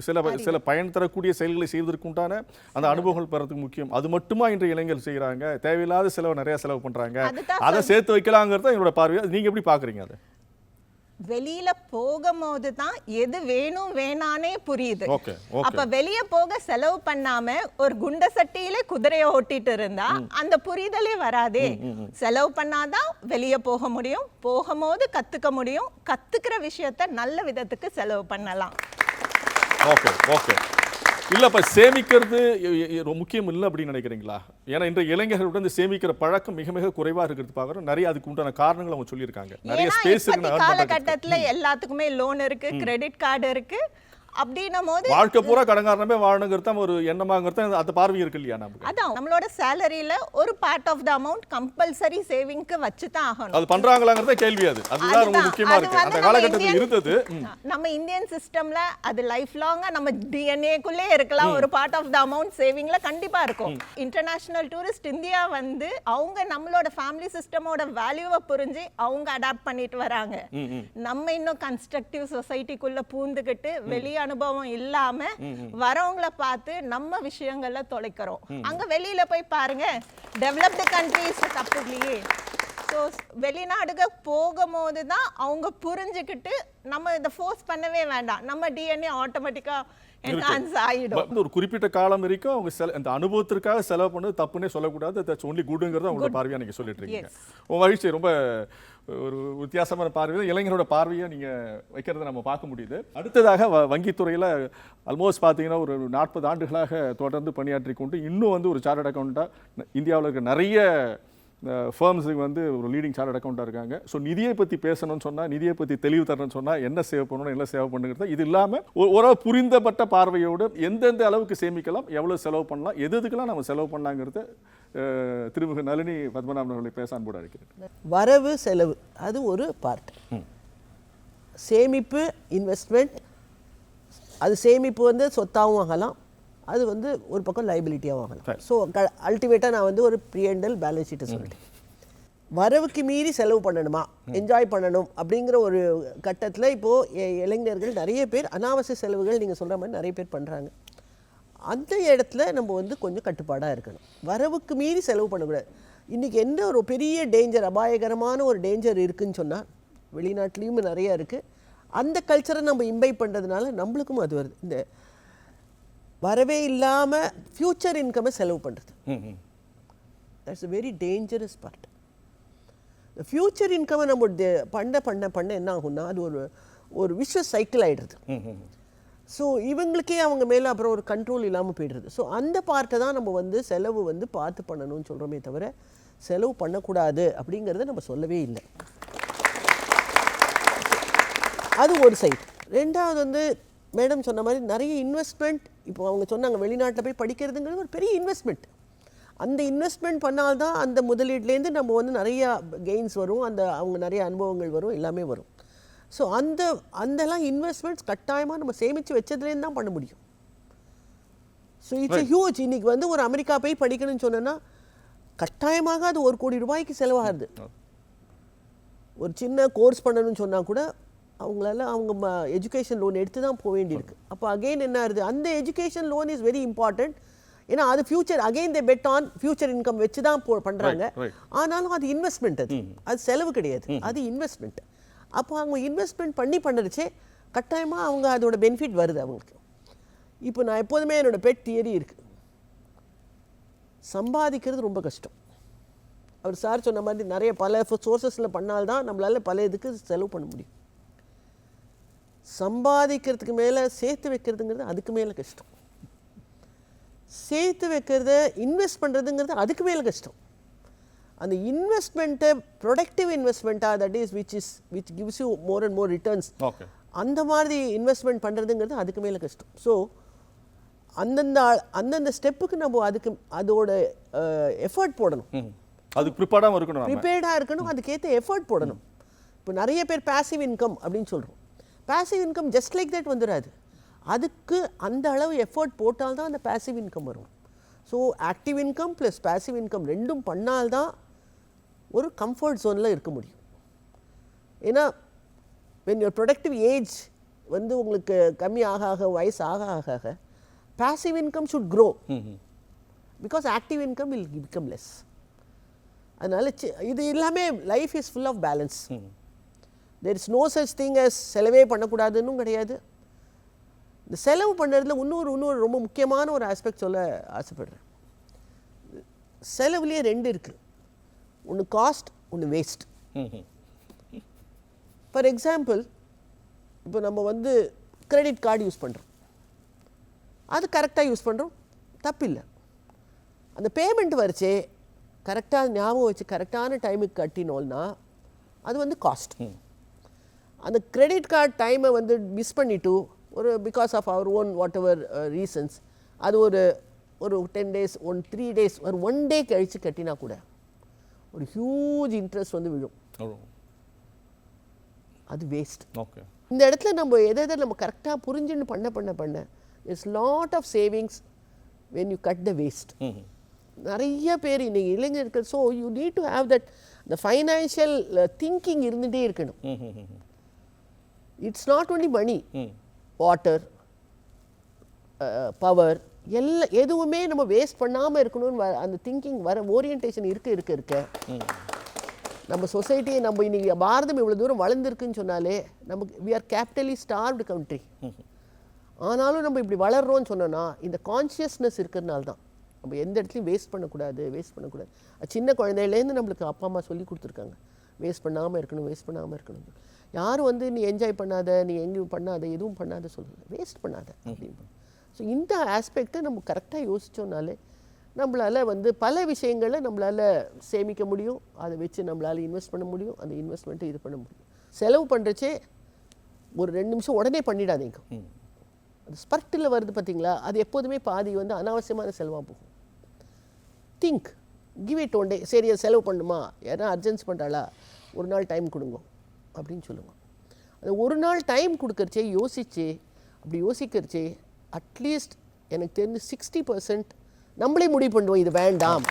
சில பயன் தரக்கூடிய செயல்களை செய்வதற்கு உண்டான அந்த அனுபவங்கள் பெறதுக்கு முக்கியம். அது மட்டுமா இன்றைய இளைஞர்கள் செய்கிறாங்க? தேவையில்லாத செலவு நிறையா செலவு பண்ணுறாங்க, அதை சேர்த்து வைக்கலாங்கிறது என்னோட பார்வை. நீங்கள் எப்படி பார்க்குறீங்க? அதை வெளியில போகும்போது தான் எது வேணும் வேணானே புரியுது. அப்ப வெளியே போக செலவு பண்ணாம ஒரு குண்ட சட்டியிலே குதிரையை ஓட்டிட்டு இருந்தா அந்த புரிதலே வராதே. செலவு பண்ணாதான் வெளியே போக முடியும், போகும்போது கத்துக்க முடியும், கத்துக்கிற விஷயத்த நல்ல விதத்துக்கு செலவு பண்ணலாம். இல்லை, இப்போ சேமிக்கிறது முக்கியம் இல்லை அப்படின்னு நினைக்கிறீங்களா? ஏன்னா இன்றைய இளைஞர்களோட இந்த சேமிக்கிற பழக்கம் மிக மிக குறைவாக இருக்கிறது பார்க்குறோம். நிறைய அதுக்கு உண்டான காரணங்கள் அவங்க சொல்லியிருக்காங்க. நிறைய ஸ்பேஸ் காலகட்டத்தில் எல்லாத்துக்குமே லோன் இருக்கு, கிரெடிட் கார்டு இருக்கு. அப்படின்னும் போது வாழ்க்கை பூரா கடங்காரனமே வாழணுங்கிறத ஒரு எண்ணமாங்கிறத அந்த பார்வை இருக்கு இல்லையா? நமக்கு அதான் நம்மளோட சேலரியில ஒரு part of the amount compulsory சேவிங்க்கு வச்சு தான் ஆகணும். அது பண்றாங்களாங்கிறத கேள்வி. அதுதான் ரொம்ப முக்கியமா இருக்கு. அந்த காலகட்டத்தில் இருந்தது. நம்ம இந்தியன் சிஸ்டம்ல அது லைஃப் லாங்கா நம்ம டிஎன்ஏக்குள்ளே இருக்கலாம். ஒரு பார்ட் ஆஃப் த அமௌண்ட் சேவிங்ல கண்டிப்பா இருக்கும். இன்டர்நேஷனல் டூரிஸ்ட் இந்தியா வந்து அவங்க நம்மளோட ஃபேமிலி சிஸ்டமோட வேல்யூவை புரிஞ்சு அவங்க அடாப்ட் பண்ணிட்டு வராங்க. நம்ம இன்னும் கன்ஸ்ட்ரக்டிவ் சொசைட்டிக்குள்ள பூந்துக்கிட்டு வெளியே அனுபவம் இல்லாம வரவங்களை பார்த்து நம்ம விஷயங்கள்ல தொலைக்கிறோம். அங்க வெளியில போய் பாருங்க, டெவலப்டு கண்ட்ரீஸ் தப்பு இல்லையே. ஸோ வெளிநாடுக போகும்போது தான் அவங்க புரிஞ்சுக்கிட்டு நம்ம இதை ஃபோர்ஸ் பண்ணவே வேண்டாம், நம்ம டிஎன்ஏ ஆட்டோமேட்டிக்கா என்ஹான்ஸ் ஆயிடும். ஒரு குறிப்பிட்ட காலம் வரைக்கும் அவங்க அந்த அனுபவத்திற்காக செலவு பண்ணது தப்புன்னே சொல்லக்கூடாது. தட்ஸ் ஒன்லி குட்ங்கிறத உங்களோட பார்வையாக நீங்கள் சொல்லிட்டு இருக்கீங்க. உங்கள் மகிழ்ச்சி ரொம்ப ஒரு வித்தியாசமான பார்வை, இளைஞரோட பார்வையை நீங்கள் வைக்கிறத நம்ம பார்க்க முடியுது. அடுத்ததாக வங்கித்துறையில் ஆல்மோஸ்ட் பார்த்தீங்கன்னா ஒரு 40 ஆண்டுகளாக தொடர்ந்து பணியாற்றி கொண்டு இன்னும் வந்து ஒரு சார்ட்டர்ட் அக்கௌண்ட்டாக இந்தியாவில் இருக்க நிறைய ஃபர்ம்ஸுக்கு வந்து ஒரு லீடிங் சார்ட் அக்கௌண்ட்டாக இருக்காங்க. ஸோ நிதியை பற்றி பேசணும்னு சொன்னால், நிதியை பற்றி தெளிவு தரணும்னு சொன்னால் என்ன சேவ் பண்ணணும், என்ன சேவ் பண்ணுங்கிறது இது இல்லாமல் ஒரு புரிந்தப்பட்ட பார்வையோடு எந்தெந்த அளவுக்கு சேமிக்கலாம், எவ்வளோ செலவு பண்ணலாம், எதுக்கெல்லாம் நம்ம செலவு பண்ணாங்கிறத திருமிகு நளினி பத்மநாபன் அவர்களை பேச அன்போடு அழைக்கிறேன். வரவு செலவு அது ஒரு பார்ட். சேமிப்பு இன்வெஸ்ட்மெண்ட், அது சேமிப்பு வந்து சொத்தாகவும் ஆகலாம், அது வந்து ஒரு பக்கம் லைபிலிட்டியாகவும் ஆகலாம். ஸோ அல்டிமேட்டாக நான் வந்து ஒரு ப்ரீஎண்டல் பேலன்ஸ் ஷீட்டை சொல்லிட்டேன். வரவுக்கு மீறி செலவு பண்ணணுமா, என்ஜாய் பண்ணணும் அப்படிங்கிற ஒரு கட்டத்தில் இப்போது இளைஞர்கள் நிறைய பேர் அனாவசிய செலவுகள் நீங்கள் சொல்கிற மாதிரி நிறைய பேர் பண்ணுறாங்க. அந்த இடத்துல நம்ம வந்து கொஞ்சம் கட்டுப்பாடாக இருக்கணும். வரவுக்கு மீறி செலவு பண்ணக்கூடாது. இன்றைக்கி என்ன ஒரு பெரிய டேஞ்சர், அபாயகரமான ஒரு டேஞ்சர் இருக்குதுன்னு சொன்னால், வெளிநாட்டிலையும் நிறையா இருக்குது. அந்த கல்ச்சரை நம்ம இம்பைப் பண்ணுறதுனால நம்மளுக்கும் அது வருது. இந்த வரவே இல்லாமல் ஃப்யூச்சர் இன்கம்மை செலவு பண்ணுறது, that's a very dangerous part. இந்த ஃப்யூச்சர் இன்கம்மை நம்ம பண்ண என்ன ஆகும்னா, அது ஒரு விஷஸ் சைக்கிள் ஆகிடுறது. ஸோ இவங்களுக்கே அவங்க மேலே அப்புறம் ஒரு கண்ட்ரோல் இல்லாமல் போய்டுறது. ஸோ அந்த பார்ட்டை தான் நம்ம வந்து செலவு வந்து பார்த்து பண்ணணும்னு சொல்கிறோமே தவிர செலவு பண்ணக்கூடாது அப்படிங்கிறத நம்ம சொல்லவே இல்லை. அது ஒரு சைட். ரெண்டாவது வந்து மேடம் சொன்ன மாதிரி நிறைய இன்வெஸ்ட்மெண்ட். இப்போ அவங்க சொன்னாங்க வெளிநாட்டில் போய் படிக்கிறதுங்கிறது ஒரு பெரிய இன்வெஸ்ட்மெண்ட். அந்த இன்வெஸ்ட்மெண்ட் பண்ணால்தான் அந்த முதலீட்லேருந்து நம்ம வந்து நிறையா கெயின்ஸ் வரும், அவங்க நிறைய அனுபவங்கள் வரும், எல்லாமே வரும். ஸோ அந்தெல்லாம் இன்வெஸ்ட்மெண்ட்ஸ் கட்டாயமாக நம்ம சேமித்து வச்சதுலேருந்து தான் பண்ண முடியும். So it's huge. இன்றைக்கி வந்து ஒரு அமெரிக்கா போய் படிக்கணும்னு சொன்னோன்னா கட்டாயமாக அது 1 கோடி ரூபாய்க்கு செலவாகுது. ஒரு சின்ன கோர்ஸ் பண்ணணும்னு சொன்னால் கூட அவங்களால அவங்க எஜுகேஷன் லோன் எடுத்து தான் போக வேண்டியிருக்கு. அப்போ அகெயின் என்ன ஆகுது, அந்த education loan is very important. ஏன்னா அது future, again they bet on future income வச்சு தான் பண்ணுறாங்க. ஆனாலும் அது இன்வெஸ்ட்மெண்ட், அது செலவு கிடையாது, அது இன்வெஸ்ட்மெண்ட். அப்போ அவங்க இன்வெஸ்ட்மெண்ட் பண்ணுறச்சே கட்டாயமாக அவங்க அதோட பெனிஃபிட் வருது அவங்களுக்கு. இப்போ நான் எப்போதுமே என்னோடய பெட் தியரி இருக்குது, சம்பாதிக்கிறது ரொம்ப கஷ்டம். அவர் சார் சொன்ன மாதிரி நிறைய பல சோர்ஸஸில் பண்ணால்தான் நம்மளால் பல இதுக்கு செலவு பண்ண முடியும். சம்பாதிக்கிறதுக்கு மேலே சேர்த்து வைக்கிறதுங்கிறது அதுக்கு மேலே கஷ்டம். சேர்த்து வைக்கிறத இன்வெஸ்ட் பண்ணுறதுங்கிறது அதுக்கு மேலே கஷ்டம். அந்த இன்வெஸ்ட்மெண்ட்டை ப்ரொடக்டிவ் இன்வெஸ்ட்மெண்ட்டாக, that is which gives you more and more returns, அந்த மாதிரி இன்வெஸ்ட்மெண்ட் பண்ணுறதுங்கிறது அதுக்கு மேலே கஷ்டம். ஸோ அந்தந்த ஸ்டெப்புக்கு நம்ம அதோட எஃபர்ட் போடணும். அது ப்ரிப்பேர்டாக இருக்கணும், அதுக்கேற்ற எஃபர்ட் போடணும். இப்போ நிறைய பேர் பேசிவ் இன்கம் அப்படின்னு சொல்கிறோம். Passive income just like that வந்துடாது. அதுக்கு அந்த அளவு எஃபர்ட் போட்டால்தான் அந்த பேசிவ் இன்கம் வரும். So active income plus passive income ரெண்டும் பண்ணால்தான் ஒரு கம்ஃபர்ட் ஜோனில் இருக்க முடியும். ஏன்னா when your productive ஏஜ் வந்து உங்களுக்கு கம்மி ஆக வயசு ஆக passive income should grow because active income will become less. அதனால் இது எல்லாமே life is full of balance. There is no such thing as செலவே பண்ணக்கூடாதுன்னு கிடையாது. இந்த செலவு பண்ணுறதுல இன்னொரு ரொம்ப முக்கியமான ஒரு ஆஸ்பெக்ட் சொல்ல ஆசைப்படுறேன். செலவுலேயே 2 இருக்குது, ஒன்று காஸ்ட், ஒன்று வேஸ்ட். ஃபார் எக்ஸாம்பிள், இப்போ நம்ம வந்து கிரெடிட் கார்டு யூஸ் பண்ணுறோம், அது கரெக்டாக யூஸ் பண்ணுறோம், தப்பில்லை. அந்த பேமெண்ட் வரைச்சே கரெக்டாக ஞாபகம் வச்சு கரெக்டான டைமுக்கு கட்டினோம்னா அது வந்து காஸ்ட். அந்த கிரெடிட் கார்டு டைமை வந்து மிஸ் பண்ணிவிட்டு ஒரு because of our own whatever reasons அது ஒரு 10 days 3 days ஒரு 1 day கழித்து கட்டினா கூட ஒரு ஹியூஜ் இன்ட்ரெஸ்ட் வந்து விழும். அது வேஸ்ட். இந்த இடத்துல நம்ம எதை நம்ம கரெக்டாக புரிஞ்சுன்னு பண்ண it's lot of savings when you cut the waste. நிறைய பேர் இன்றைக்கி இளைஞர்கள், so you need to have that இந்த ஃபைனான்ஷியல் திங்கிங் இருந்துகிட்டே இருக்கணும். It's not only money, water, power, எதுவுமே நம்ம வேஸ்ட் பண்ணாமல் இருக்கணும்னு அந்த திங்கிங் வர ஓரியன்டேஷன் இருக்க நம்ம சொசைட்டியை நம்ம இன்றைக்கி பாரதம் இவ்வளோ தூரம் வளர்ந்துருக்குன்னு சொன்னாலே நமக்கு வி ஆர் கேபிட்டலி ஸ்டார்வ்டு கண்ட்ரி. ஆனாலும் நம்ம இப்படி வளர்றோன்னு சொன்னோன்னா இந்த கான்ஷியஸ்னஸ் இருக்கிறதுனால தான். நம்ம எந்த இடத்துலையும் வேஸ்ட் பண்ணக்கூடாது. சின்ன குழந்தையிலேருந்து நம்மளுக்கு அப்பா அம்மா சொல்லி கொடுத்துருக்காங்க, வேஸ்ட் பண்ணாமல் இருக்கணும். யாரும் வந்து நீ என்ஜாய் பண்ணாத, நீ எங்கேயும் பண்ணாத, எதுவும் பண்ணாத சொல்லலை, வேஸ்ட் பண்ணாத அப்படின்னு. ஸோ இந்த ஆஸ்பெக்டை நம்ம கரெக்டாக யோசித்தோம்னாலே நம்மளால் வந்து பல விஷயங்களை நம்மளால் சேமிக்க முடியும், அதை வச்சு நம்மளால் இன்வெஸ்ட் பண்ண முடியும், அந்த இன்வெஸ்ட்மெண்ட்டை இது பண்ண முடியும். செலவு பண்ணுறச்சே ஒரு 2 நிமிஷம் உடனே பண்ணிடாதீங்க. அது ஸ்பர்ட்டில் வருது பார்த்தீங்களா, அது எப்போதுமே பாதி வந்து அனாவசியமான செலவாக போகும். Think, give it one day. சரி அது செலவு பண்ணுமா, யாரா அர்ஜென்ஸ் பண்ணுறாளா, ஒரு நாள் டைம் கொடுங்க அப்படின்னு சொல்லுவோம். அது ஒரு நாள் டைம் கொடுக்கறச்சே யோசிச்சு அப்படி யோசிக்கிறச்சே அட்லீஸ்ட் எனக்கு தெரிஞ்சு 60% நம்மளே முடிவு பண்ணுவோம் இது வேண்டாம்,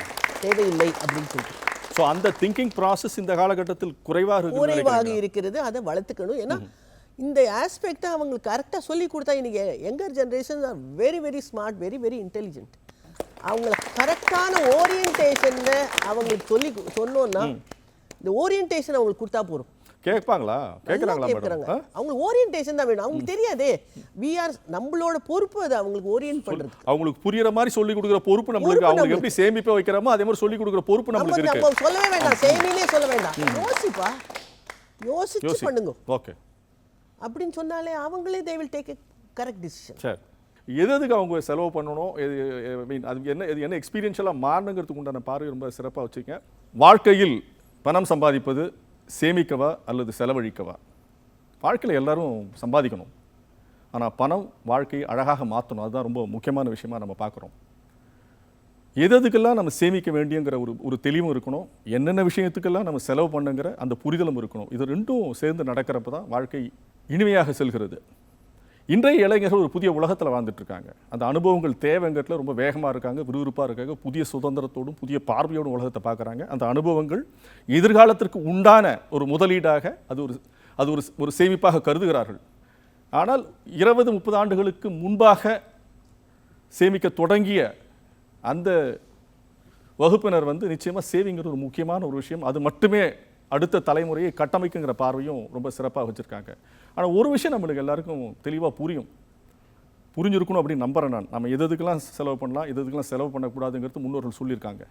தேவையில்லை அப்படின்னு சொல்லிட்டு. ஸோ அந்த திங்கிங் ப்ராசஸ் இந்த காலகட்டத்தில் குறைவாக இருக்கிறது. அதை வளர்த்துக்கணும். ஏன்னா இந்த ஆஸ்பெக்டை அவங்களுக்கு கரெக்டாக சொல்லி கொடுத்தா, இன்றைக்கி younger generation are very very smart, very very intelligent. அவங்கள கரெக்டான ஓரியன்டேஷனில் அவங்களுக்கு சொன்னோன்னா இந்த ஓரியன்டேஷன் அவங்களுக்கு கொடுத்தா போகிறோம். கேட்பாங்களா, கேட்குறாங்களா? அவங்களுக்கு ஓரியன்டேஷன் தான் வேணும். அவங்களுக்கு தெரியாதே, நம்மளோட பொறுப்பு அது அவங்களுக்கு ஓரியன்ட் பண்ணுறது. அவங்களுக்கு புரியுற மாதிரி சொல்லி கொடுக்குற பொறுப்பு நம்மளுக்கு. அவங்களுக்கு எப்படி சேமிப்பை வைக்கிறோமோ அதே மாதிரி சொல்லி கொடுக்குற பொறுப்பு நம்மளுக்கு இருக்கு. நம்ம சொல்லவே வேண்டாம், சேமினே சொல்ல வேண்டாம், யோசிப்பா, யோசிச்சு பண்ணுங்க ஓகே அப்படின்னு சொன்னாலே அவங்களே they will take a correct decision. சரி, எதுக்கு அவங்க செலவு பண்ணணும், அது என்ன எக்ஸ்பீரியன்ஷியலாக மாறணுங்கிறதுக்கு உண்டான பார்வை ரொம்ப சிறப்பாக வச்சுருக்கேன். வாழ்க்கையில் பணம் சம்பாதிப்பது சேமிக்கவா அல்லது செலவழிக்கவா? வாழ்க்கையில் எல்லாரும் சம்பாதிக்கணும், ஆனால் பணம் வாழ்க்கையை அழகாக மாற்றணும். அதுதான் ரொம்ப முக்கியமான விஷயமா நம்ம பார்க்குறோம். எதுக்கெல்லாம் நம்ம சேமிக்க வேண்டியங்கிற ஒரு தெளிவும் இருக்கணும், என்னென்ன விஷயத்துக்கெல்லாம் நம்ம செலவு பண்ணுங்கிற அந்த புரிதலும் இருக்கணும். இது ரெண்டும் சேர்ந்து நடக்கிறப்ப தான் வாழ்க்கை இனிமையாக செல்கிறது. இன்றைய இளைஞர்கள் ஒரு புதிய உலகத்தில் வாழ்ந்துட்டுருக்காங்க. அந்த அனுபவங்கள் தேவைங்கிறதுல ரொம்ப வேகமாக இருக்காங்க, விறுவிறுப்பாக இருக்காங்க. புதிய சுதந்திரத்தோடும் புதிய பார்வையோடும் உலகத்தை பார்க்குறாங்க. அந்த அனுபவங்கள் எதிர்காலத்திற்கு உண்டான ஒரு முதலீடாக அது ஒரு சேமிப்பாக கருதுகிறார்கள். ஆனால் 20-30 ஆண்டுகளுக்கு முன்பாக சேமிக்க தொடங்கிய அந்த வகுப்பினர் வந்து நிச்சயமாக சேவிங்கிற ஒரு முக்கியமான ஒரு விஷயம், அது மட்டுமே அடுத்த தலைமுறையை கட்டமைக்குங்கிற பார்வையும் ரொம்ப சிறப்பாக வச்சுருக்காங்க. ஆனால் ஒரு விஷயம் நம்மளுக்கு எல்லாருக்கும் தெளிவாக புரிஞ்சிருக்கணும் அப்படின்னு நம்புகிறேன் நான். நம்ம எதுக்கெல்லாம் செலவு பண்ணலாம், எதுக்கெல்லாம் செலவு பண்ணக்கூடாதுங்கிறது முன்னோர்கள் சொல்லியிருக்காங்க.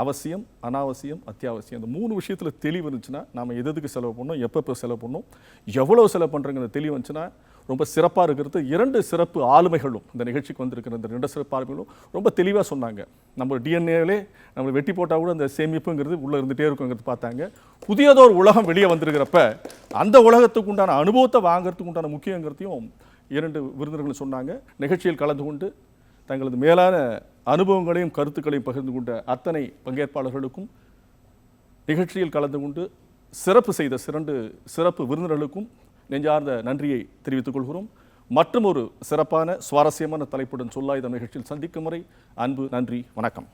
அவசியம், அனாவசியம், அத்தியாவசியம், இந்த 3 விஷயத்தில் தெளிவு இருந்துச்சுன்னா நம்ம எதுக்கு செலவு பண்ணணும், எப்போ செலவு பண்ணணும், எவ்வளோ செலவு பண்ணுறங்கிற தெளிவு வந்துச்சுன்னா ரொம்ப சிறப்பாக இருக்கிறது. 2 சிறப்பு ஆளுமைகளும் இந்த நிகழ்ச்சிக்கு வந்திருக்கிற இந்த 2 சிறப்பு ஆளுமைகளும் ரொம்ப தெளிவாக சொன்னாங்க. நம்ம டிஎன்ஏவிலே நம்ம வெட்டி போட்டால் கூட அந்த சேமிப்புங்கிறது உள்ளே இருந்துகிட்டே இருக்குங்கிறது பார்த்தாங்க. புதியதோர் உலகம் வெளியே வந்திருக்கிறப்ப அந்த உலகத்துக்கு உண்டான அனுபவத்தை வாங்கிறதுக்கு உண்டான முக்கியங்கிறதையும் 2 விருந்தினர்கள் சொன்னாங்க. நிகழ்ச்சியில் கலந்து கொண்டு தங்களது மேலான அனுபவங்களையும் கருத்துக்களையும் பகிர்ந்து கொண்ட அத்தனை பங்கேற்பாளர்களுக்கும், நிகழ்ச்சியில் கலந்து கொண்டு சிறப்பு செய்த 2 சிறப்பு விருந்தினர்களுக்கும் நெஞ்சார்ந்த நன்றியை தெரிவித்துக் கொள்கிறோம். மற்றும் ஒரு சிறப்பான சுவாரஸ்யமான தலைப்புடன் சொல்லாயுதம் நிகழ்ச்சியில் சந்திக்கும் வரை அன்பு, நன்றி, வணக்கம்.